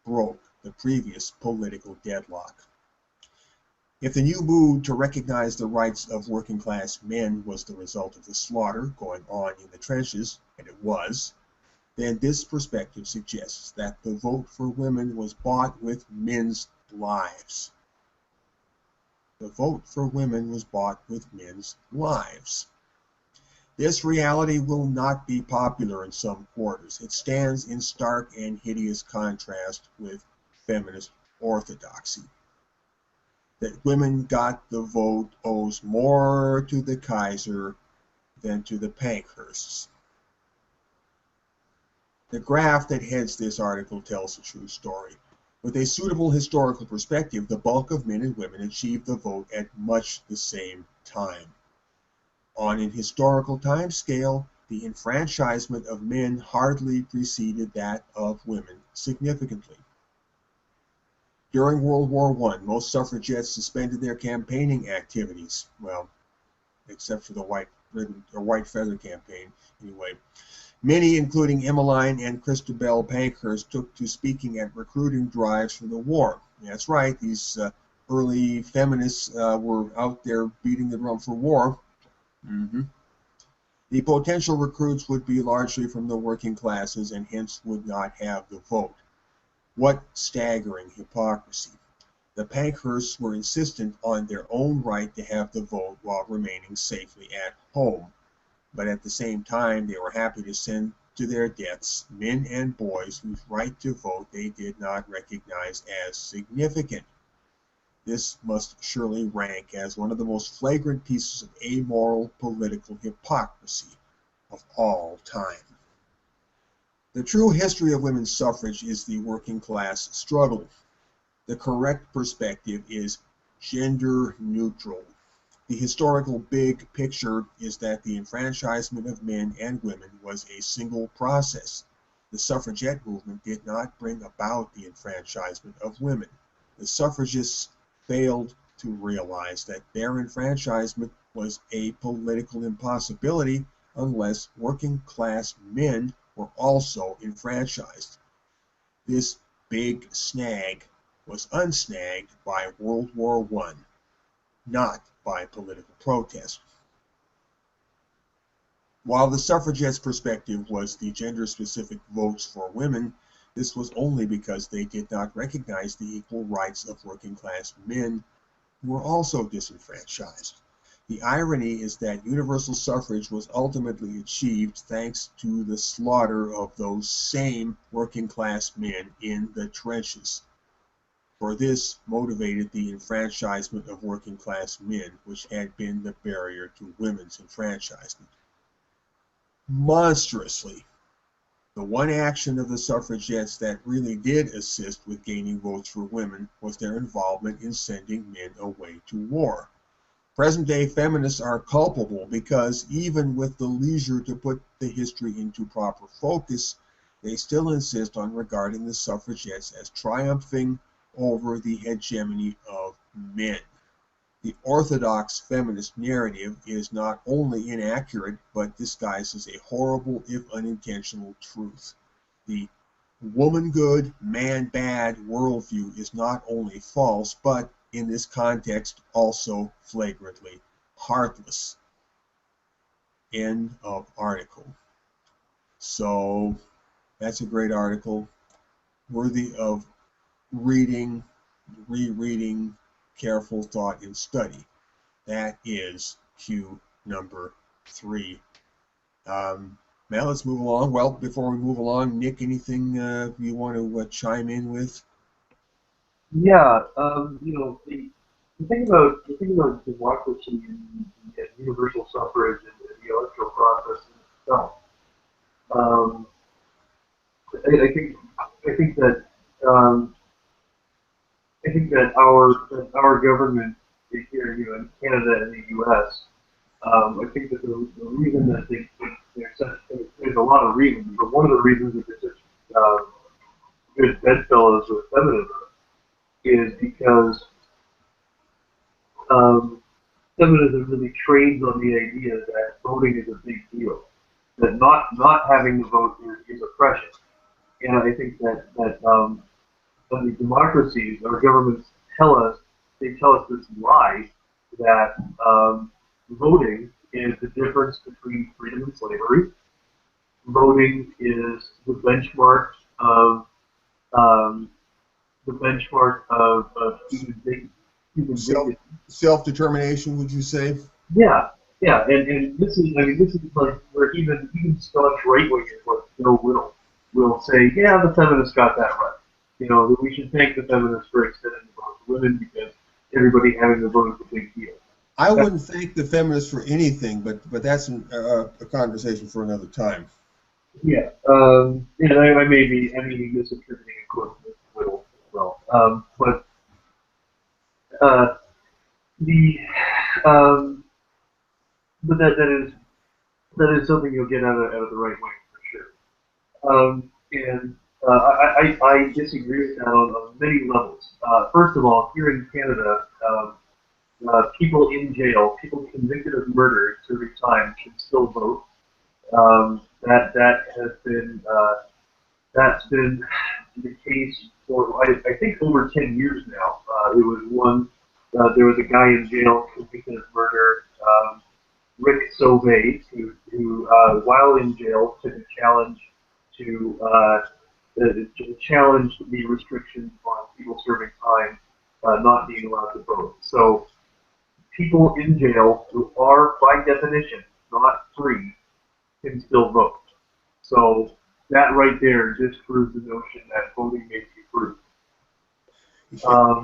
broke the previous political deadlock. If the new mood to recognize the rights of working class men was the result of the slaughter going on in the trenches, and it was, then this perspective suggests that the vote for women was bought with men's lives. The vote for women was bought with men's lives. This reality will not be popular in some quarters. It stands in stark and hideous contrast with feminist orthodoxy. That women got the vote owes more to the Kaiser than to the Pankhursts. The graph that heads this article tells a true story. With a suitable historical perspective, the bulk of men and women achieved the vote at much the same time. On an historical time scale, the enfranchisement of men hardly preceded that of women significantly. During World War I, most suffragettes suspended their campaigning activities, well, except for the white feather campaign, anyway. Many, including Emmeline and Christabel Pankhurst, took to speaking at recruiting drives for the war. That's right, these early feminists were out there beating the drum for war. The potential recruits would be largely from the working classes and hence would not have the vote. What staggering hypocrisy. The Pankhursts were insistent on their own right to have the vote while remaining safely at home. But at the same time, they were happy to send to their deaths men and boys whose right to vote they did not recognize as significant. This must surely rank as one of the most flagrant pieces of amoral political hypocrisy of all time. The true history of women's suffrage is the working class struggle. The correct perspective is gender neutral. The historical big picture is that the enfranchisement of men and women was a single process. The suffragette movement did not bring about the enfranchisement of women. The suffragists failed to realize that their enfranchisement was a political impossibility unless working class men were also enfranchised. This big snag was unsnagged by World War I, not by political protest. While the suffragettes' perspective was the gender-specific votes for women, this was only because they did not recognize the equal rights of working-class men who were also disenfranchised. The irony is that universal suffrage was ultimately achieved thanks to the slaughter of those same working-class men in the trenches. For this motivated the enfranchisement of working-class men, which had been the barrier to women's enfranchisement. Monstrously, the one action of the suffragettes that really did assist with gaining votes for women was their involvement in sending men away to war. Present-day feminists are culpable because even with the leisure to put the history into proper focus, they still insist on regarding the suffragettes as triumphing over the hegemony of men. The orthodox feminist narrative is not only inaccurate, but disguises a horrible, if unintentional, truth. The woman good, man bad worldview is not only false, but in this context also flagrantly heartless. End of article. So that's a great article, worthy of reading, rereading, careful thought and study. That is cue number 3. Now let's move along. Well, before we move along, Nick, anything you want to chime in with? Yeah, the thing about democracy and universal suffrage and the electoral process itself. Um, I, I think I think that um, I think that our government here, in Canada and the U.S. I think that the reason that there's a lot of reasons, but one of the reasons that they're such good bedfellows with feminism is because um, feminism really trades on the idea that voting is a big deal, that not having the vote is oppression, and I think that when the democracies, our governments tell us this lie that voting is the difference between freedom and slavery. Voting is of um, of human dignity. Self-determination, would you say? Yeah, yeah, and this is like where even staunch right wingers like Joe will say, yeah, the feminists got that right. That we should thank the feminists for extending the vote to women because everybody having the vote is a big deal. I wouldn't thank the feminists for anything, but that's a conversation for another time. Yeah, and I may be misinterpreting a quote from Whittle as well. But the um, but that is something you'll get out of the right wing for sure. And I disagree with that on many levels. First of all, here in Canada, people in jail, people convicted of murder serving time can still vote. That has been that's been the case for I think over 10 years now. There was a guy in jail convicted of murder, Rick Sauvé, who while in jail took a challenge to challenge the restrictions on people serving time not being allowed to vote. So people in jail who are by definition not free can still vote. So that right there disproves the notion that voting makes you free. Yeah.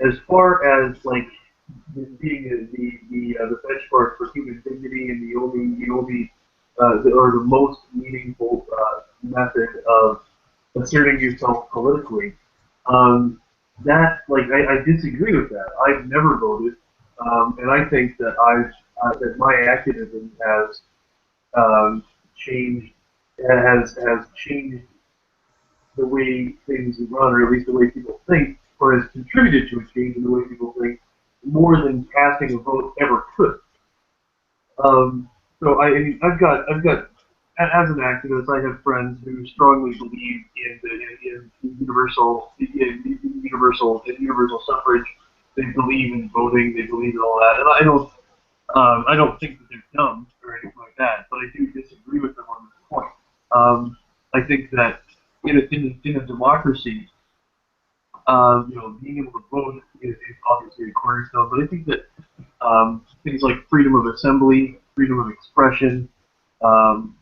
as far as like being the benchmark for human dignity and the most meaningful method of asserting yourself politically, that like I disagree with that. I've never voted, and I think that that my activism has changed has changed the way things run, or at least the way people think, or has contributed to a change in the way people think more than casting a vote ever could. So I mean, as an activist, I have friends who strongly believe in universal suffrage. They believe in voting. They believe in all that, and I don't think that they're dumb or anything like that, but I do disagree with them on this point. I think that in a democracy, being able to vote is obviously a cornerstone, but I think that things like freedom of assembly, freedom of expression, and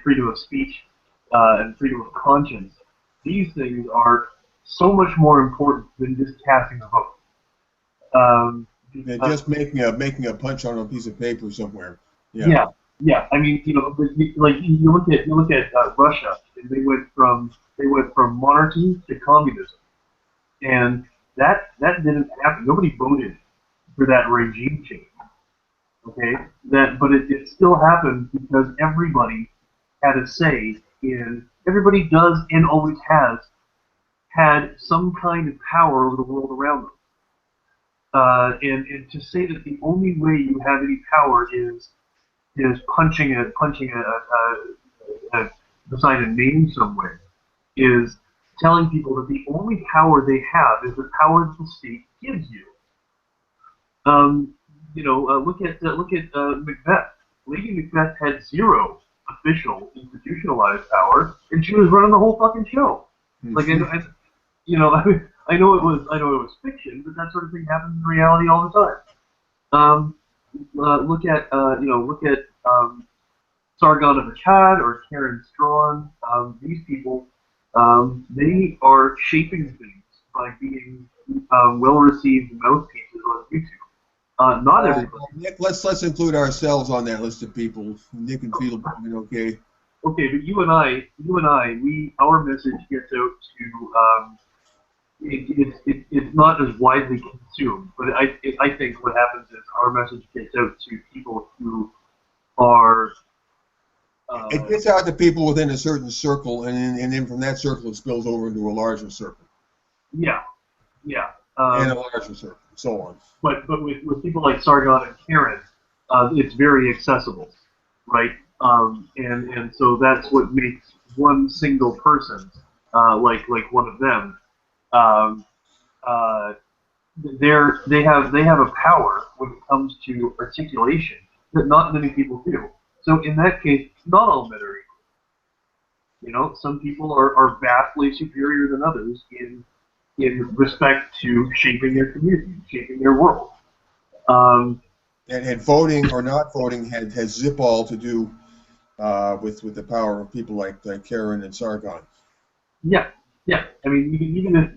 freedom of speech, and freedom of conscience, these things are so much more important than just casting a vote. And just making a punch on a piece of paper somewhere. Yeah. I mean, like you look at Russia, and they went from monarchy to communism, and that didn't happen. Nobody voted for that regime change. Okay, but it still happened because everybody had a say in. Everybody does and always has had some kind of power over the world around them. And to say that the only way you have any power is punching beside a name somewhere is telling people that the only power they have is the power that the state gives you. Look at Macbeth. Lady Macbeth had zero official institutionalized power, and she was running the whole fucking show. Like, I know it was fiction, but that sort of thing happens in reality all the time. Look at Sargon of Akkad or Karen Strawn. These people, they are shaping things by being well-received mouthpieces on YouTube. Not everybody. Nick, let's include ourselves on that list of people. Nick and Field, okay. Okay, but you and I, our message gets out to. It's not as widely consumed, but I think what happens is our message gets out to people who are. It gets out to people within a certain circle, and then from that circle it spills over into a larger circle. Yeah. And a larger circle, so on. But with people like Sargon and Karen, it's very accessible, right? And so that's what makes one single person, like one of them, they have a power when it comes to articulation that not many people do. So in that case, not all men are equal. Some people are vastly superior than others in respect to shaping their community, shaping their world. And voting or not voting has zip all to do with the power of people like Karen and Sargon. Yeah. I mean, even if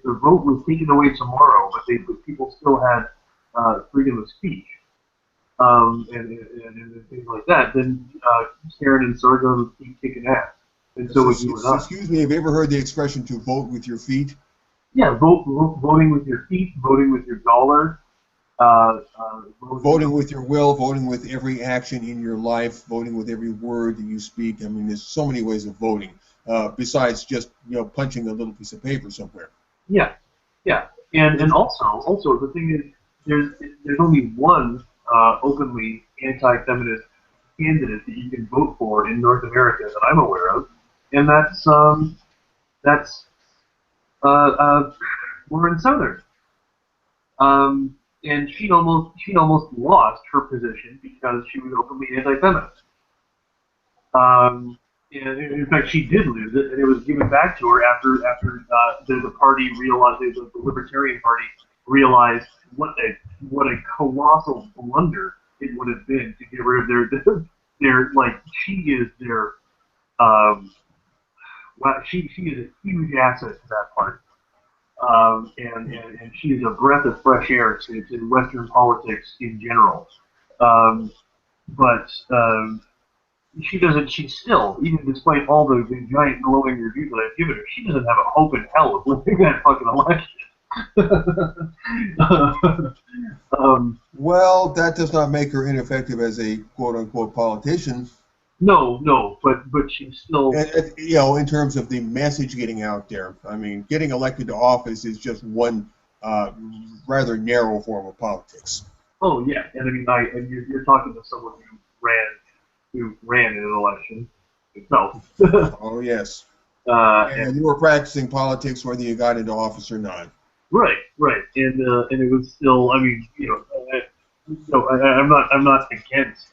the vote was taken away tomorrow, but people still had freedom of speech and things like that, then Karen and Sargon would keep kicking ass. And so would you and I. Excuse me, have you ever heard the expression to vote with your feet? Yeah, voting with your feet, voting with your dollar. Voting with your will, voting with every action in your life, voting with every word that you speak. I mean, there's so many ways of voting besides just punching a little piece of paper somewhere. Yeah, and also the thing is, there's only one openly anti-feminist candidate that you can vote for in North America that I'm aware of, and that's Lauren Southern. And she almost lost her position because she was openly anti-feminist. And in fact, she did lose it, and it was given back to her after the party realized, the Libertarian Party realized what a colossal blunder it would have been to get rid of their like she is their Well, she is a huge asset to that party. And she is a breath of fresh air to Western politics in general. Um, but she doesn't. She still, even despite all the giant glowing reviews that I've given her, she doesn't have a hope in hell of winning that fucking election. Well, that does not make her ineffective as a quote-unquote politician. No, but she's still. You know, in terms of the message getting out there, I mean, getting elected to office is just one rather narrow form of politics. Oh yeah, and I mean, you're talking to someone who ran in an election itself. Oh yes, And and you were practicing politics whether you got into office or not. right, and it was still. I mean, I'm not against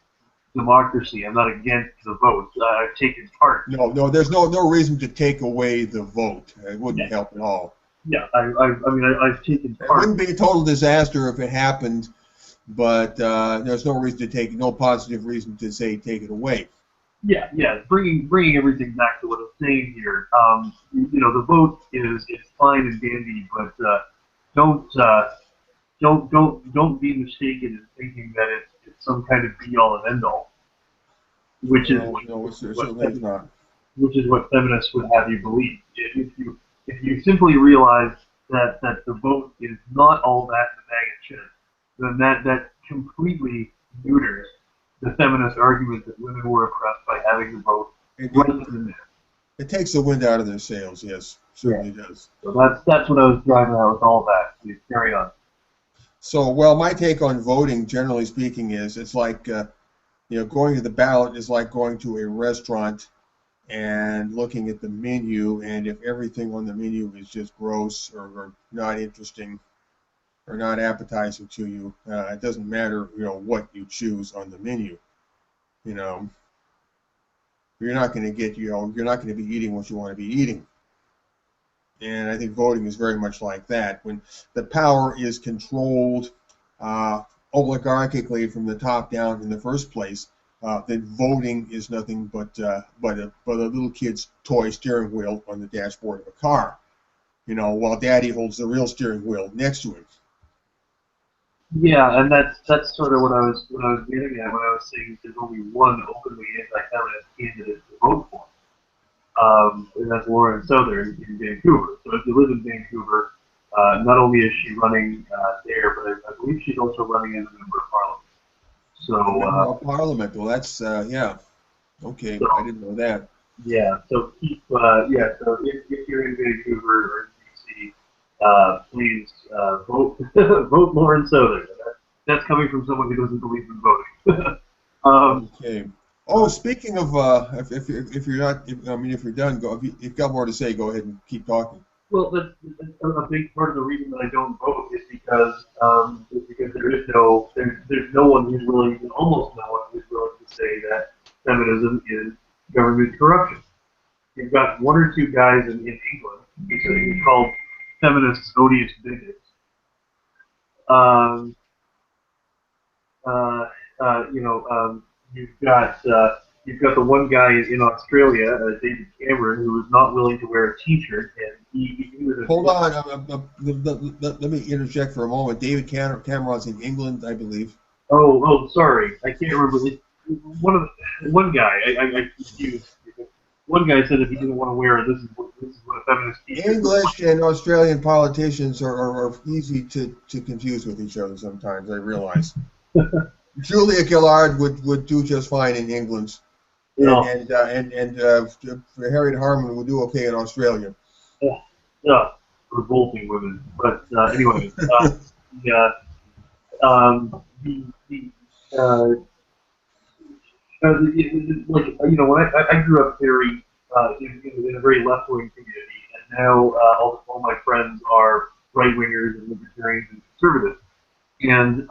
democracy. I'm not against the vote. I've taken part. No, there's no reason to take away the vote. It wouldn't help at all. Yeah, I've taken It part. wouldn't be a total disaster if it happened, but there's no reason to no positive reason to say take it away. Yeah. Bringing everything back to what I'm saying here. The vote is fine and dandy, but don't don't be mistaken in thinking that it's some kind of be all and end all, which is certainly is not. Which is what feminists would have you believe. If you simply realize that the vote is not all that in a bag of chips, then that completely neuters the feminist argument that women were oppressed by having the vote rather than men. It takes the wind out of their sails, yes, certainly does. So that's what I was driving at with all that. Please carry on. So, well, my take on voting, generally speaking, is it's like going to the ballot is like going to a restaurant and looking at the menu, and if everything on the menu is just gross or not interesting or not appetizing to you, it doesn't matter, what you choose on the menu. You're not going to get, you're not going to be eating what you want to be eating. And I think voting is very much like that. When the power is controlled oligarchically from the top down in the first place, then voting is nothing but a little kid's toy steering wheel on the dashboard of a car. While Daddy holds the real steering wheel next to him. Yeah, and that's sort of what I was getting at when I was saying there's only one openly anti-feminist candidate to vote for, and that's Lauren Southern in Vancouver. So if you live in Vancouver, not only is she running there, but I believe she's also running as a member of parliament. So Parliament. Well, that's yeah. Okay, so, I didn't know that. Yeah. So keep So if you're in Vancouver or in BC, please vote vote Lauren Southern. That's coming from someone who doesn't believe in voting. Okay. Oh, speaking of, if you're not, if you're done, go. If you've got more to say, go ahead and keep talking. Well, that's a big part of the reason that I don't vote is because there's no one who's willing, almost no one who's willing to say that feminism is government corruption. You've got one or two guys in England who called feminists odious bigots. You've got the one guy in Australia, David Cameron, who was not willing to wear a T-shirt, and he was. Hold on, let me interject for a moment. David Cameron's in England, I believe. Oh, sorry, I can't remember. One guy, I confused. One guy said that he didn't want to wear it. This is what a feminist T-shirt. English and Australian politicians are easy to confuse with each other sometimes. I realize. Julia Gillard would do just fine in England, and Harriet Harman would do okay in Australia. Yeah, revolting women. But anyway, when I grew up very in a very left-wing community, and now all my friends are right-wingers and libertarians and conservatives, and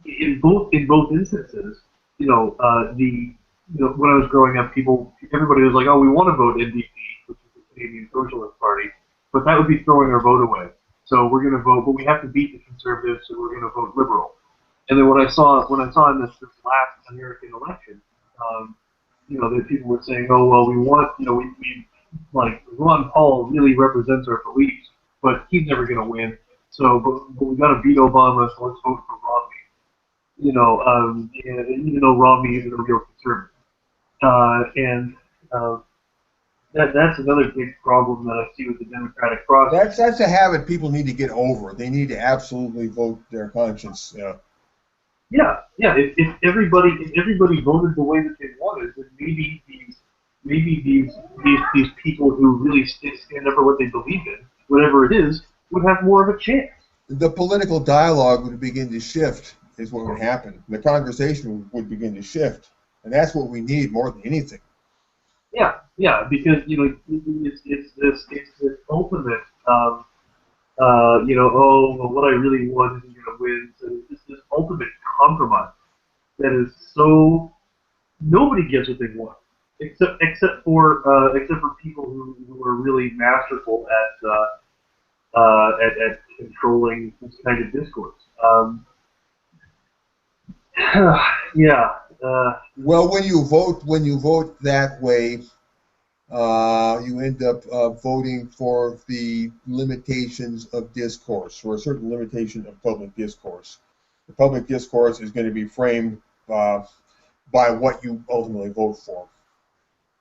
in both instances, when I was growing up, everybody was like, oh, we want to vote NDP, which is the Canadian Socialist Party, but that would be throwing our vote away. So we're going to vote, but we have to beat the Conservatives, so we're going to vote Liberal. And then when I saw in this last American election, that people were saying, oh well, we want, like Ron Paul really represents our beliefs, but he's never going to win. So, but we got to beat Obama, so let's vote for Romney. And even though Romney isn't a real conservative, and that's another big problem that I see with the Democratic process. That's a habit people need to get over. They need to absolutely vote their conscience. Yeah. If everybody voted the way that they wanted, then maybe these people who really stand up for what they believe in, whatever it is, would have more of a chance. The political dialogue would begin to shift, is what would happen. The conversation would begin to shift, and that's what we need more than anything. Yeah, because it's this ultimate, well, what I really want isn't going to win. So it's this ultimate compromise that is so nobody gets what they want, except for people who are really masterful at controlling this kind of discourse. Yeah. Well, when you vote that way, you end up voting for the limitations of discourse, or a certain limitation of public discourse. The public discourse is going to be framed by what you ultimately vote for.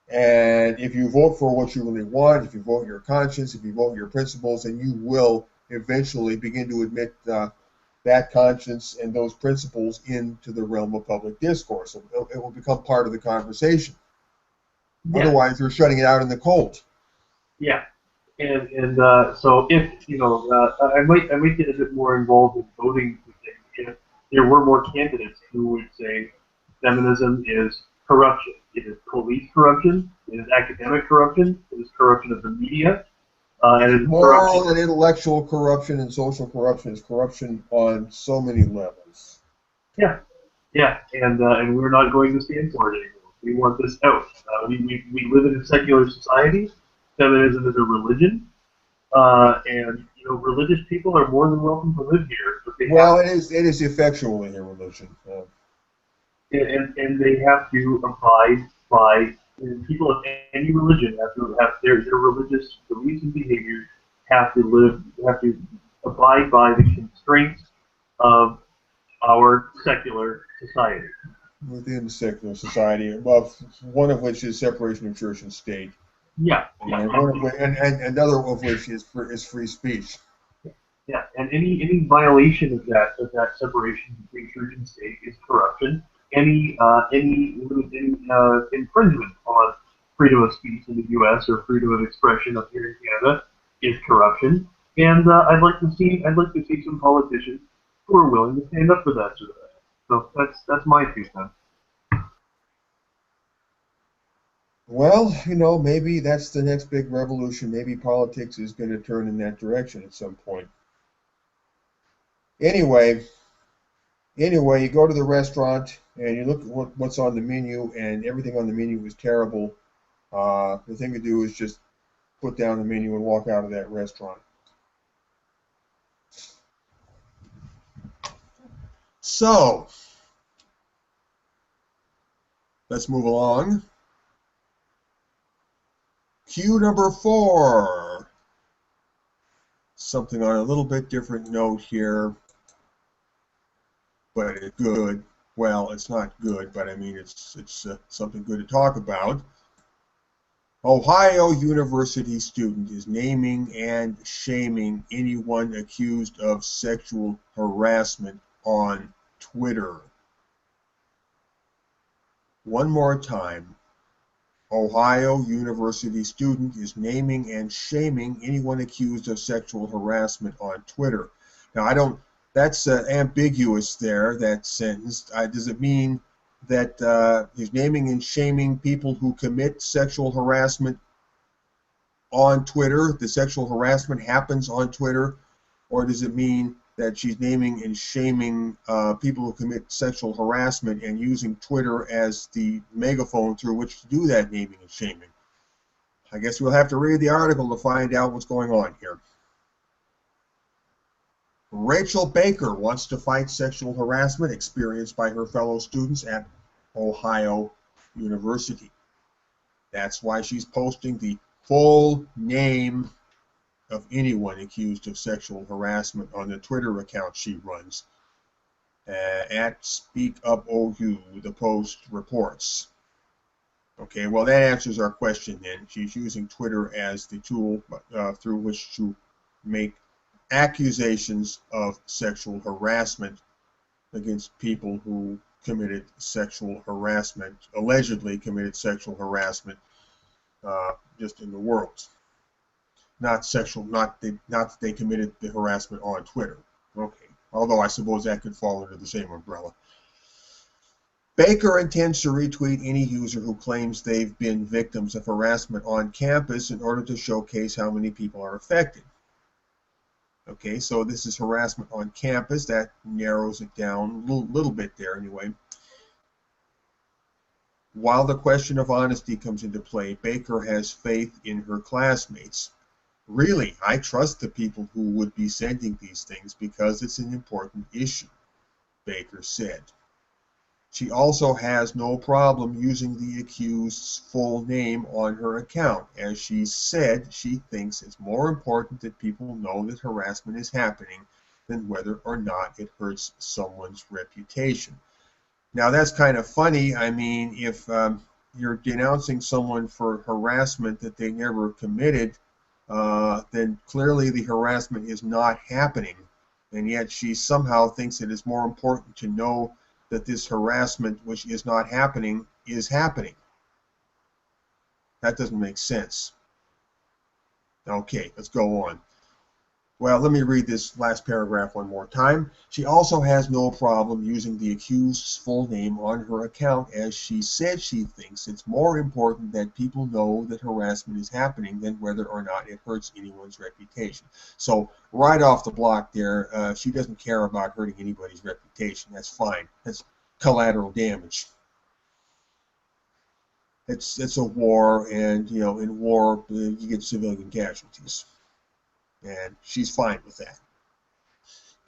And if you vote for what you really want, if you vote your conscience, if you vote your principles, then you will eventually begin to admit that conscience and those principles into the realm of public discourse. It will become part of the conversation. Yeah. Otherwise, you're shutting it out in the cold. Yeah, and so if I might get a bit more involved in voting if there were more candidates who would say feminism is corruption. It is police corruption. It is academic corruption. It is corruption of the media. And it is moral and intellectual corruption and social corruption is corruption on so many levels. Yeah, and we're not going to stand for it anymore. We want this out. We live in a secular society. Feminism is a religion, and religious people are more than welcome to live here. But it is effectually a religion. And they have to abide by. People of any religion have to have their religious beliefs and behaviors have to abide by the constraints of our secular society. Within secular society, well, one of which is separation of church and state. Yeah. And another of which is free speech. Yeah, and any violation of that separation between church and state is corruption. Any infringement on freedom of speech in the U.S. or freedom of expression up here in Canada is corruption. And I'd like to see some politicians who are willing to stand up for that sort of thing. So that's my 2 cents. Well, maybe that's the next big revolution. Maybe politics is going to turn in that direction at some point. Anyway, you go to the restaurant and you look at what's on the menu, and everything on the menu is terrible. The thing to do is just put down the menu and walk out of that restaurant. So, let's move along. Cue number 4. Something on a little bit different note here, but it's good. Well, it's not good, but I mean it's something good to talk about. Ohio University student is naming and shaming anyone accused of sexual harassment on Twitter. One more time. Ohio University student is naming and shaming anyone accused of sexual harassment on Twitter. Now, that's ambiguous there, that sentence. Does it mean that he's naming and shaming people who commit sexual harassment on Twitter? The sexual harassment happens on Twitter? Or does it mean that she's naming and shaming people who commit sexual harassment and using Twitter as the megaphone through which to do that naming and shaming? I guess we'll have to read the article to find out what's going on here. Rachel Baker wants to fight sexual harassment experienced by her fellow students at Ohio University. That's why she's posting the full name of anyone accused of sexual harassment on the Twitter account she runs. At SpeakUpOU, the Post reports. Okay, well, that answers our question then. She's using Twitter as the tool through which to make accusations of sexual harassment against people who committed sexual harassment, allegedly committed sexual harassment, just in the world. Not that they committed the harassment on Twitter. Okay, although I suppose that could fall under the same umbrella. Baker intends to retweet any user who claims they've been victims of harassment on campus in order to showcase how many people are affected. Okay, so this is harassment on campus. That narrows it down a little bit there anyway. While the question of honesty comes into play, Baker has faith in her classmates. Really, I trust the people who would be sending these things because it's an important issue, Baker said. She also has no problem using the accused's full name on her account. As she said, she thinks it's more important that people know that harassment is happening than whether or not it hurts someone's reputation. Now, that's kind of funny. I mean, if you're denouncing someone for harassment that they never committed, then clearly the harassment is not happening. And yet she somehow thinks it is more important to know that this harassment, which is not happening, is happening. That doesn't make sense. Okay, let's go on. Well, let me read this last paragraph one more time. She also has no problem using the accused's full name on her account, as she said she thinks it's more important that people know that harassment is happening than whether or not it hurts anyone's reputation. So right off the block there, she doesn't care about hurting anybody's reputation. That's fine. That's collateral damage. It's a war, and in war you get civilian casualties. And she's fine with that.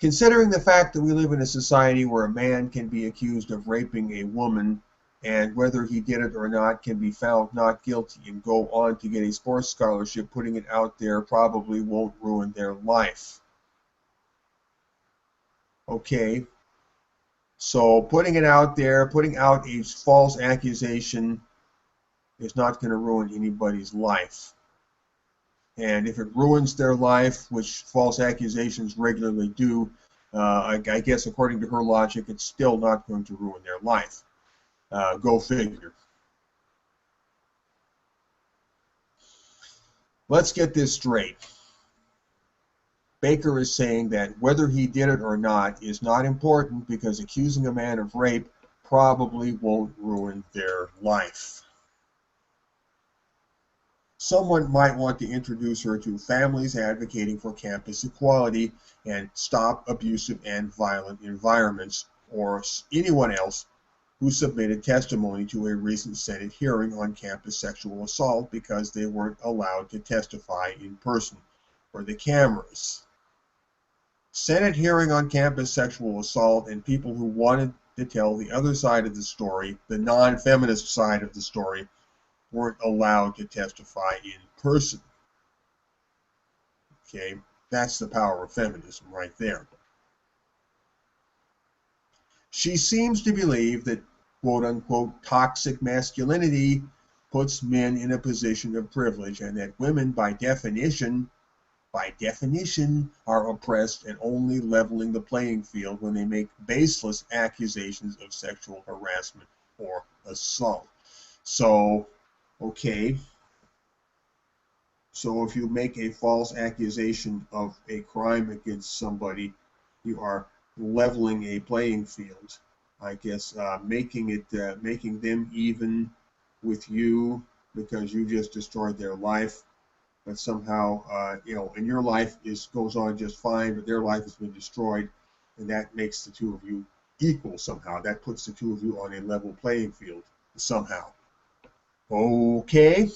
Considering the fact that we live in a society where a man can be accused of raping a woman, and whether he did it or not can be found not guilty and go on to get a sports scholarship, putting it out there probably won't ruin their life. Okay, so putting it out there, putting out a false accusation is not going to ruin anybody's life. And if it ruins their life, which false accusations regularly do, I guess according to her logic, it's still not going to ruin their life. Go figure. Let's get this straight. Baker is saying that whether he did it or not is not important because accusing a man of rape probably won't ruin their life. Someone might want to introduce her to families advocating for campus equality and stop abusive and violent environments, or anyone else who submitted testimony to a recent Senate hearing on campus sexual assault because they weren't allowed to testify in person for the cameras. Senate hearing on campus sexual assault, and people who wanted to tell the other side of the story, the non-feminist side of the story, weren't allowed to testify in person. Okay, that's the power of feminism right there. She seems to believe that quote-unquote toxic masculinity puts men in a position of privilege, and that women by definition, are oppressed and only leveling the playing field when they make baseless accusations of sexual harassment or assault. So, okay, so if you make a false accusation of a crime against somebody, you are leveling a playing field. I guess making them even with you because you just destroyed their life, but somehow and your life goes on just fine, but their life has been destroyed, and that makes the two of you equal somehow. That puts the two of you on a level playing field somehow. Okay.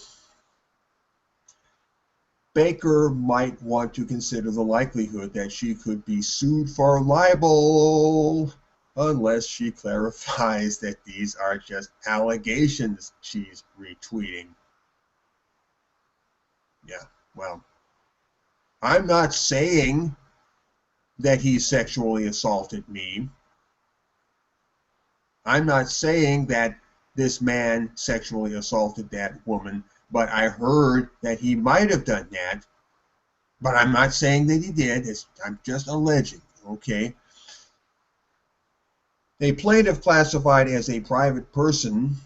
Baker might want to consider the likelihood that she could be sued for libel unless she clarifies that these are just allegations she's retweeting. Yeah, well, I'm not saying that he sexually assaulted me. I'm not saying that this man sexually assaulted that woman, but I heard that he might have done that. But I'm not saying that he did. I'm just alleging, okay? A plaintiff classified as a private person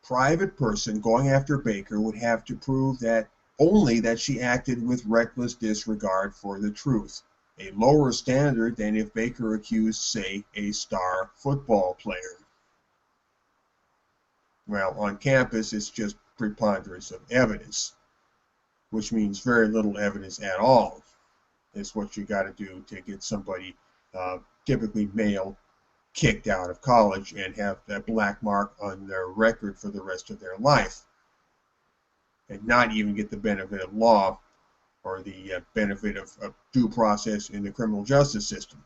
going after Baker would have to prove that only that she acted with reckless disregard for the truth, a lower standard than if Baker accused, say, a star football player. Well, on campus, it's just preponderance of evidence, which means very little evidence at all. Is what you got to do to get somebody, typically male, kicked out of college and have that black mark on their record for the rest of their life, and not even get the benefit of law or the benefit of due process in the criminal justice system.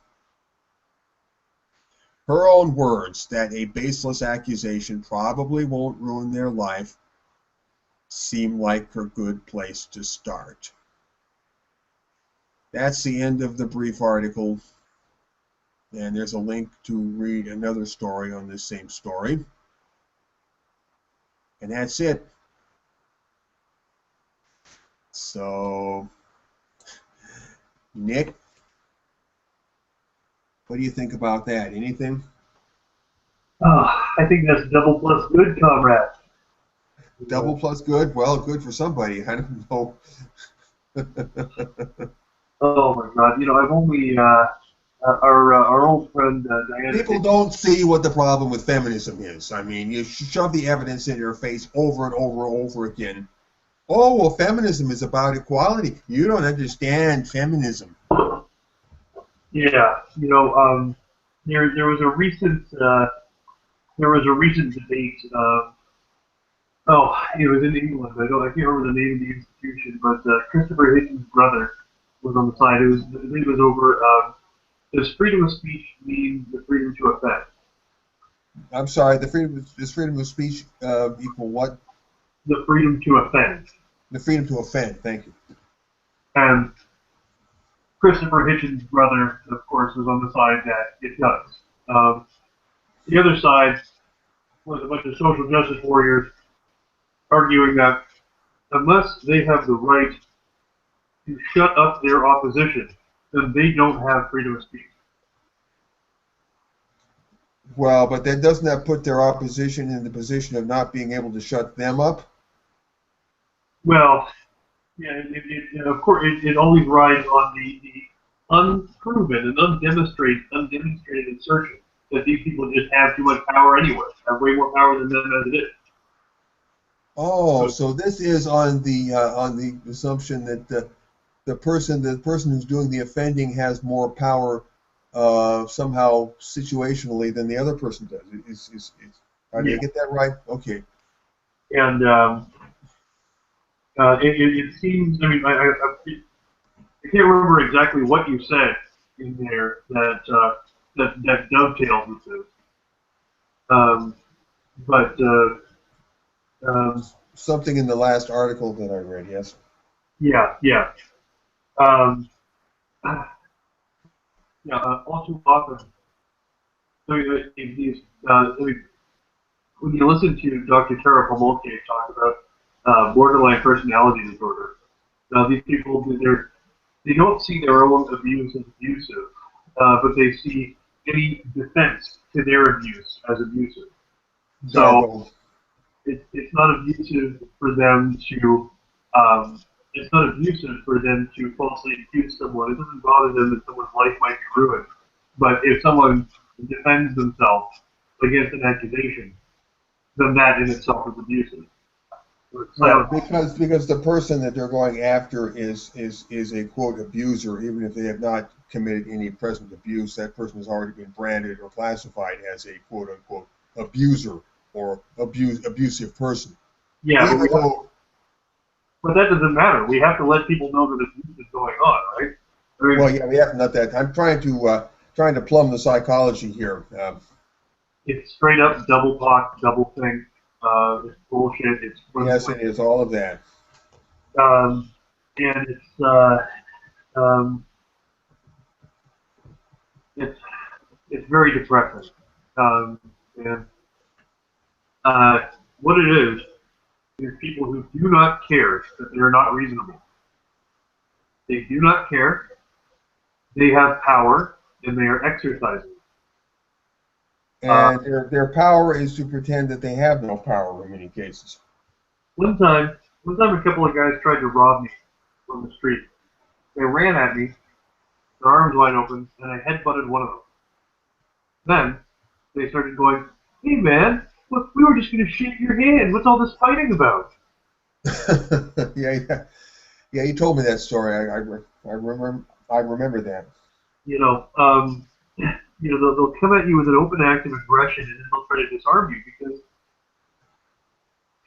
Her own words that a baseless accusation probably won't ruin their life seem like a good place to start. That's the end of the brief article, and there's a link to read another story on this same story. And that's it. So, Nick, what do you think about that? Anything? I think that's double plus good, comrade. Double plus good? Well, good for somebody. I don't know. Oh my God! You know, I've only our old friend Diana. People don't see what the problem with feminism is. I mean, you shove the evidence in their face over and over and over again. Oh, well, feminism is about equality. You don't understand feminism. Yeah, you know, there was a recent debate. Oh, it was in England. I can't remember the name of the institution, but Christopher Hitchens' brother was on the side. The debate was over. Does freedom of speech mean the freedom to offend? I'm sorry, does freedom of speech equal what? The freedom to offend. The freedom to offend, thank you. And Christopher Hitchens' brother, of course, was on the side that it does. The other side was a bunch of social justice warriors arguing that unless they have the right to shut up their opposition, then they don't have freedom of speech. Well, but then doesn't that put their opposition in the position of not being able to shut them up? Well, yeah, of course, it always rides on the unproven and undemonstrated assertion that these people just have too much power anyway, have way more power than them as it is. Oh, so this is on the assumption that the person who's doing the offending has more power somehow situationally than the other person does. Did I get that right? Okay. And it seems. I mean, I can't remember exactly what you said in there that dovetails with this. But something in the last article that I read, yes. Yeah. All too often. When you listen to Dr. Tara Pomolke talk about borderline personality disorder, now these people they don't see their own abuse as abusive, but they see any defense to their abuse as abusive. So it's not abusive for them to falsely accuse someone. It doesn't bother them that someone's life might be ruined. But if someone defends themselves against an accusation, then that in itself is abusive. Well, because the person that they're going after is a quote abuser, even if they have not committed any present abuse, that person has already been branded or classified as a quote unquote abuser or abusive person. Yeah, but that doesn't matter. We have to let people know that abuse is going on, right? I mean, well, yeah, we have to let that. I'm trying to plumb the psychology here. It's straight up double talk, double think. It's bullshit. Yes, it is all of that. and it's it's very depressing. And what it is people who do not care that they're not reasonable. They do not care. They have power, and they are exercising. And their power is to pretend that they have no power in many cases. One time, a couple of guys tried to rob me from the street. They ran at me, their arms wide open, and I headbutted one of them. Then they started going, "Hey man, look, we were just going to shake your hand. What's all this fighting about?" Yeah. You told me that story. I remember that. You know, they'll come at you with an open act of aggression, and then they'll try to disarm you because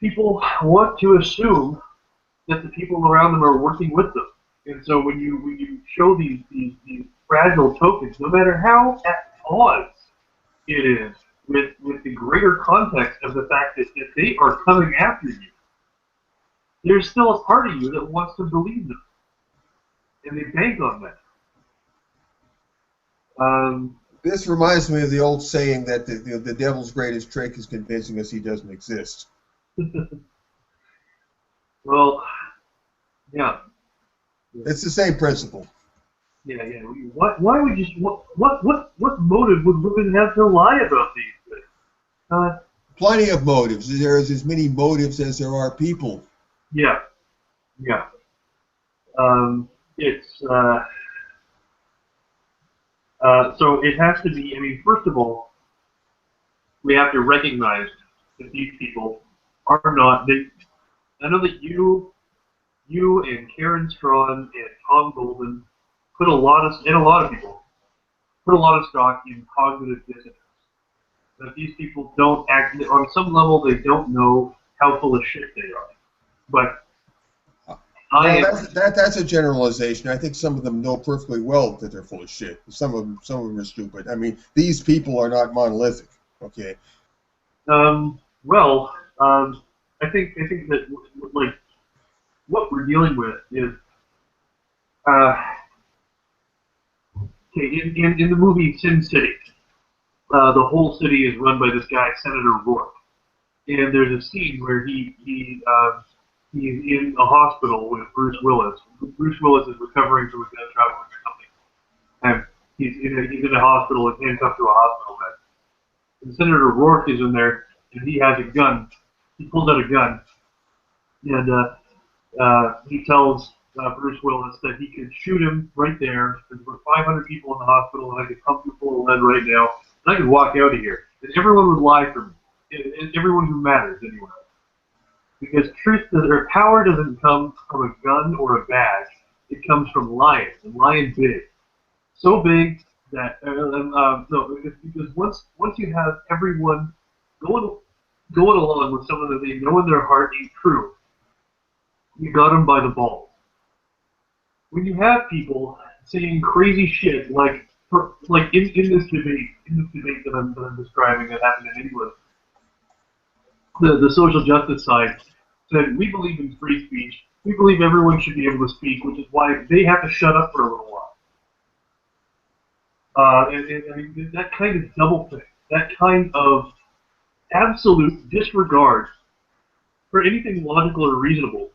people want to assume that the people around them are working with them. And so when you show these fragile tokens, no matter how at odds it is with the greater context of the fact that they are coming after you, there's still a part of you that wants to believe them, and they bank on that. This reminds me of the old saying that the devil's greatest trick is convincing us he doesn't exist. Well, yeah. It's the same principle. Yeah. Why would you? What motive would women have to lie about these things? Plenty of motives. There's as many motives as there are people. Yeah. It's so it has to be. I mean, first of all, we have to recognize that these people are not. I know that you and Karen Strawn and Tom Golden and a lot of people put a lot of stock in cognitive dissonance. That these people don't act on some level. They don't know how full of shit they are. But that's a generalization. I think some of them know perfectly well that they're full of shit. Some of them are stupid. I mean, these people are not monolithic. Okay. I think that like what we're dealing with is okay. In the movie Sin City, the whole city is run by this guy Senator Rourke, and there's a scene where he's in a hospital with Bruce Willis. Bruce Willis is recovering from a gun travel or something, and he's in a hospital and handcuffed to a hospital bed. And Senator Rourke is in there, and he has a gun. He pulls out a gun, and he tells Bruce Willis that he could shoot him right there. There's about 500 people in the hospital, and I could pump you full of lead right now, and I could walk out of here. And everyone would lie for me, and everyone who matters anyway. Because power doesn't come from a gun or a badge. It comes from lying, and lying big. So big that because once you have everyone going along with something that they know in their heart ain't true, you got them by the balls. When you have people saying crazy shit like in this debate that I'm describing that happened in England, the social justice side said, we believe in free speech. We believe everyone should be able to speak, which is why they have to shut up for a little while. And I mean, that kind of doublethink, that kind of absolute disregard for anything logical or reasonable,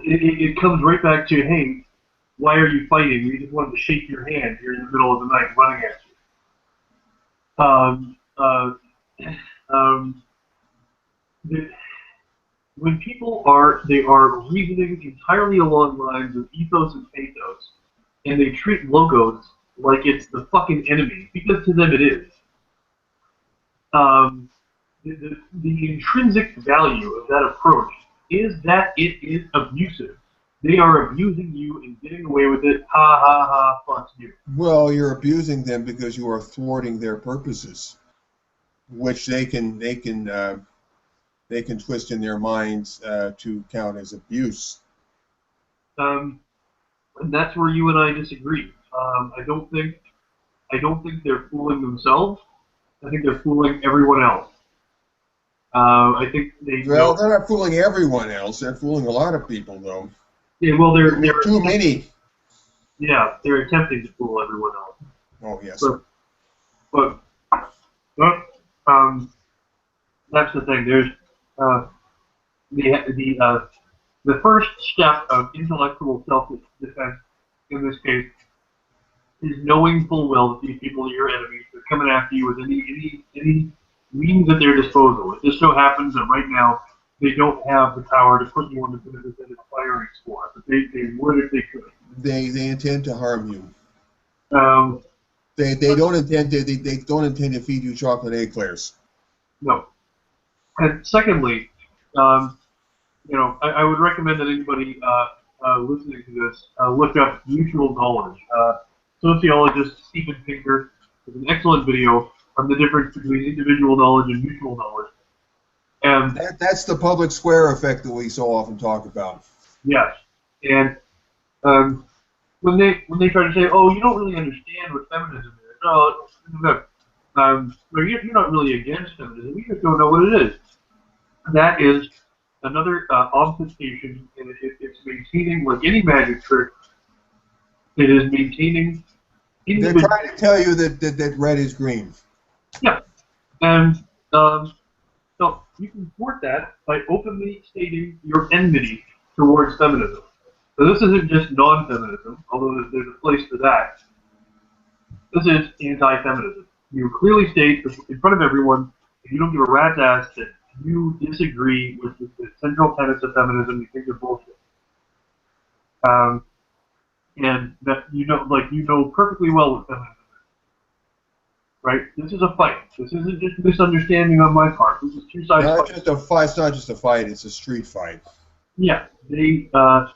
it comes right back to, hey, why are you fighting? We just wanted to shake your hand here in the middle of the night running at you. When people are reasoning entirely along lines of ethos and pathos, and they treat logos like it's the fucking enemy, because to them it is. The intrinsic value of that approach is that it is abusive. They are abusing you and getting away with it. Ha ha ha! Fuck you. Well, you're abusing them because you are thwarting their purposes, which they can twist in their minds to count as abuse. And that's where you and I disagree. I don't think they're fooling themselves. I think they're fooling everyone else. I think they. Well, they're not fooling everyone else. They're fooling a lot of people, though. Yeah, well, Too many. yeah, they're attempting to fool everyone else. Oh, yes. But, but that's the thing. There's uh, the first step of intellectual self-defense in this case is knowing full well that these people are your enemies. They're coming after you with any means at their disposal. It just so happens that right now they don't have the power to put you on the firing squad, but they would if they could. They intend to harm you. Um, They don't intend to feed you chocolate eclairs. no. And secondly, I would recommend that anybody listening to this look up mutual knowledge. Sociologist Stephen Pinker has an excellent video on the difference between individual knowledge and mutual knowledge. And That's the public square effect that we so often talk about. yes, and when they try to say, "Oh, you don't really understand what feminism is," no, you're not really against feminism. You just don't know what it is. That is another obfuscation, and it's maintaining, like any magic trick, it is maintaining. They're trying to tell you that red is green. Yeah, and so you can thwart that by openly stating your enmity towards feminism. So this isn't just non-feminism, although there's a place for that. This is anti-feminism. You clearly state in front of everyone, if you don't give a rat's ass that you disagree with the central tenets of feminism, you think they're bullshit. And that you know perfectly well what feminism is. Right? This is a fight. This isn't just misunderstanding on my part. This is two sides fighting. It's not just a fight, it's a street fight. Yeah. They no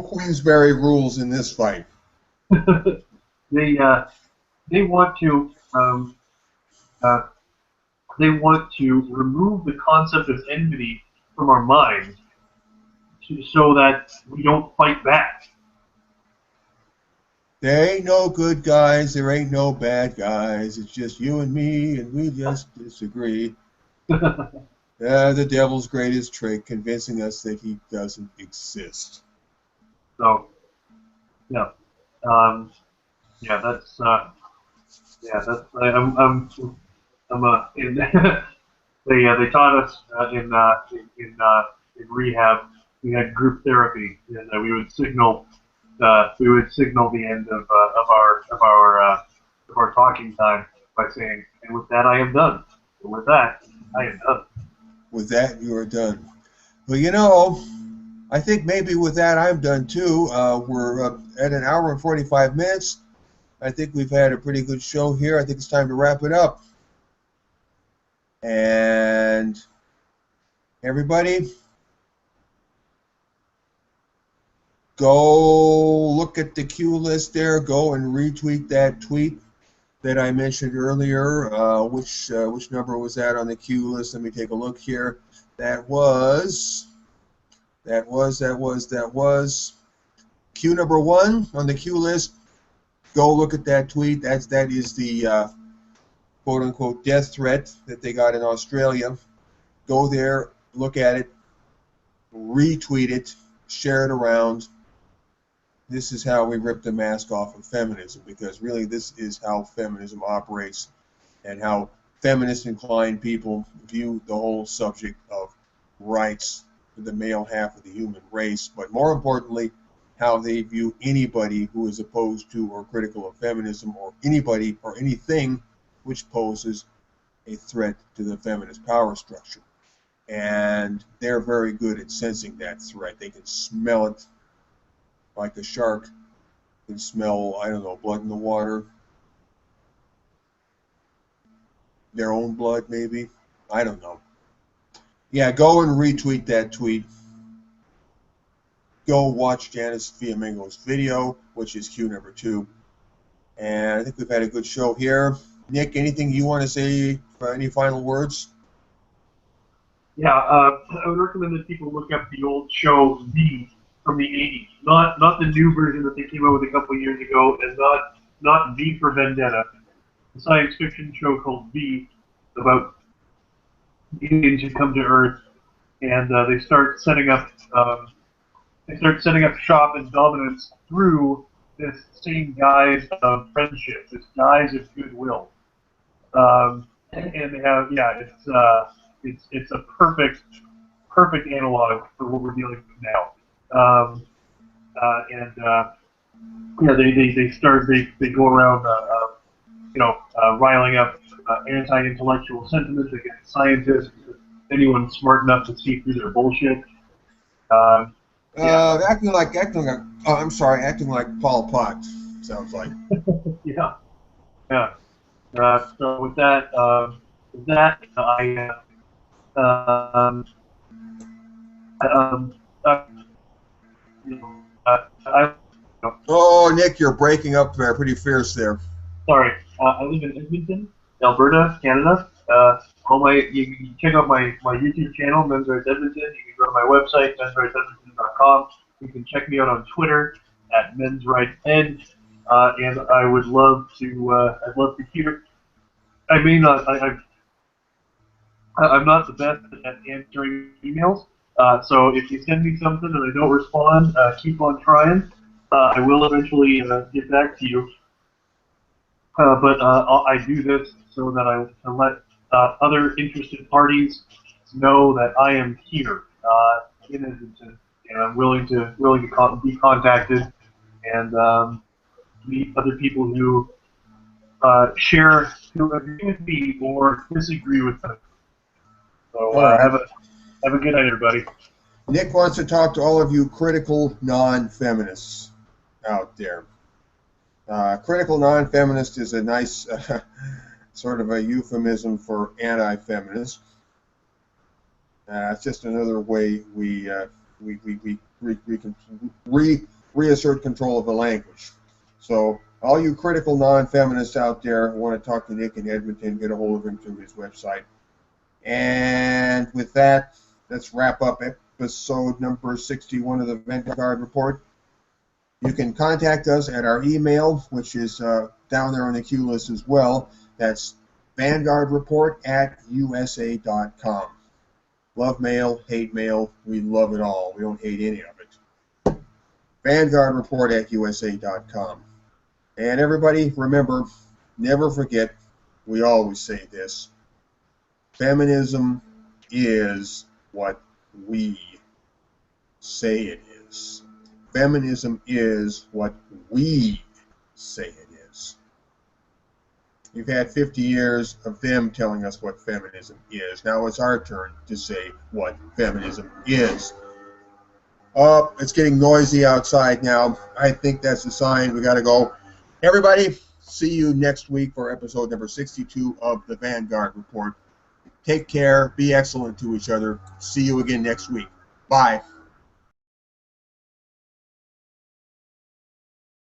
Queensberry rules in this fight. they want to remove the concept of enmity from our minds so that we don't fight back. There ain't no good guys, there ain't no bad guys. It's just you and me, and we just disagree. The devil's greatest trick, convincing us that he doesn't exist. So, yeah, that's they taught us in rehab. We had group therapy, and we would signal the end of our talking time by saying, "And with that, I am done." And with that, I am done. With that, you are done. Well, I think maybe with that, I'm done too. We're at an hour and 45 minutes. I think we've had a pretty good show here. I think it's time to wrap it up. And everybody, go look at the Q list there. Go and retweet that tweet that I mentioned earlier. Which number was that on the Q list? Let me take a look here. That was Q number 1 on the Q list. Go look at that tweet. That is the quote-unquote death threat that they got in Australia. Go there, look at it, retweet it, share it around. This is how we rip the mask off of feminism, because really this is how feminism operates and how feminist-inclined people view the whole subject of rights for the male half of the human race, but more importantly, how they view anybody who is opposed to or critical of feminism, or anybody or anything which poses a threat to the feminist power structure. And they're very good at sensing that threat. They can smell it like a shark can smell, I don't know, blood in the water. Their own blood, maybe. I don't know. Yeah, go and retweet that tweet. Go watch Janice Fiamengo's video, which is Q number 2. And I think we've had a good show here. Nick, anything you want to say for any final words? Yeah, I would recommend that people look up the old show V from the 80s, not the new version that they came out with a couple of years ago, and not V for Vendetta. The science fiction show called V about aliens who come to Earth and they start setting up shop and dominance through this same guise of friendship, this guise of goodwill. And they have, it's a perfect analog for what we're dealing with now. They go around, riling up anti-intellectual sentiment against scientists, anyone smart enough to see through their bullshit. Acting like Paul Potts, sounds like. Yeah. So with that, Oh, Nick, you're breaking up there, pretty fierce there. sorry, I live in Edmonton, Alberta, Canada. You can check out my YouTube channel, Men's Rights Edmonton. You can go to my website, mensrightsedmonton.com. You can check me out on Twitter at Men's Rights Ed, and I would love to. I'd love to hear. I mean, I'm not the best at answering emails, so if you send me something and I don't respond, keep on trying. I will eventually get back to you. But I do this so that I let other interested parties know that I am here in Edmonton, and I'm willing to be contacted and meet other people who who agree with me or disagree with them. So have a good night, everybody. Nick wants to talk to all of you critical non-feminists out there. Critical non-feminist is a nice sort of a euphemism for anti-feminist. It's just another way we reassert control of the language. So all you critical non-feminists out there who want to talk to Nick in Edmonton, get a hold of him through his website. And with that, let's wrap up episode number 61 of the Vanguard Report. You can contact us at our email, which is down there on the queue list as well. That's vanguardreport@usa.com. Love mail, hate mail, we love it all. We don't hate any of it. vanguardreport@usa.com. And everybody, remember, never forget, we always say this, feminism is what we say it is. Feminism is what we say it is. We've had 50 years of them telling us what feminism is. Now it's our turn to say what feminism is. Oh, it's getting noisy outside now. I think that's a sign we got to go. Everybody, see you next week for episode number 62 of the Vanguard Report. Take care. Be excellent to each other. See you again next week. Bye.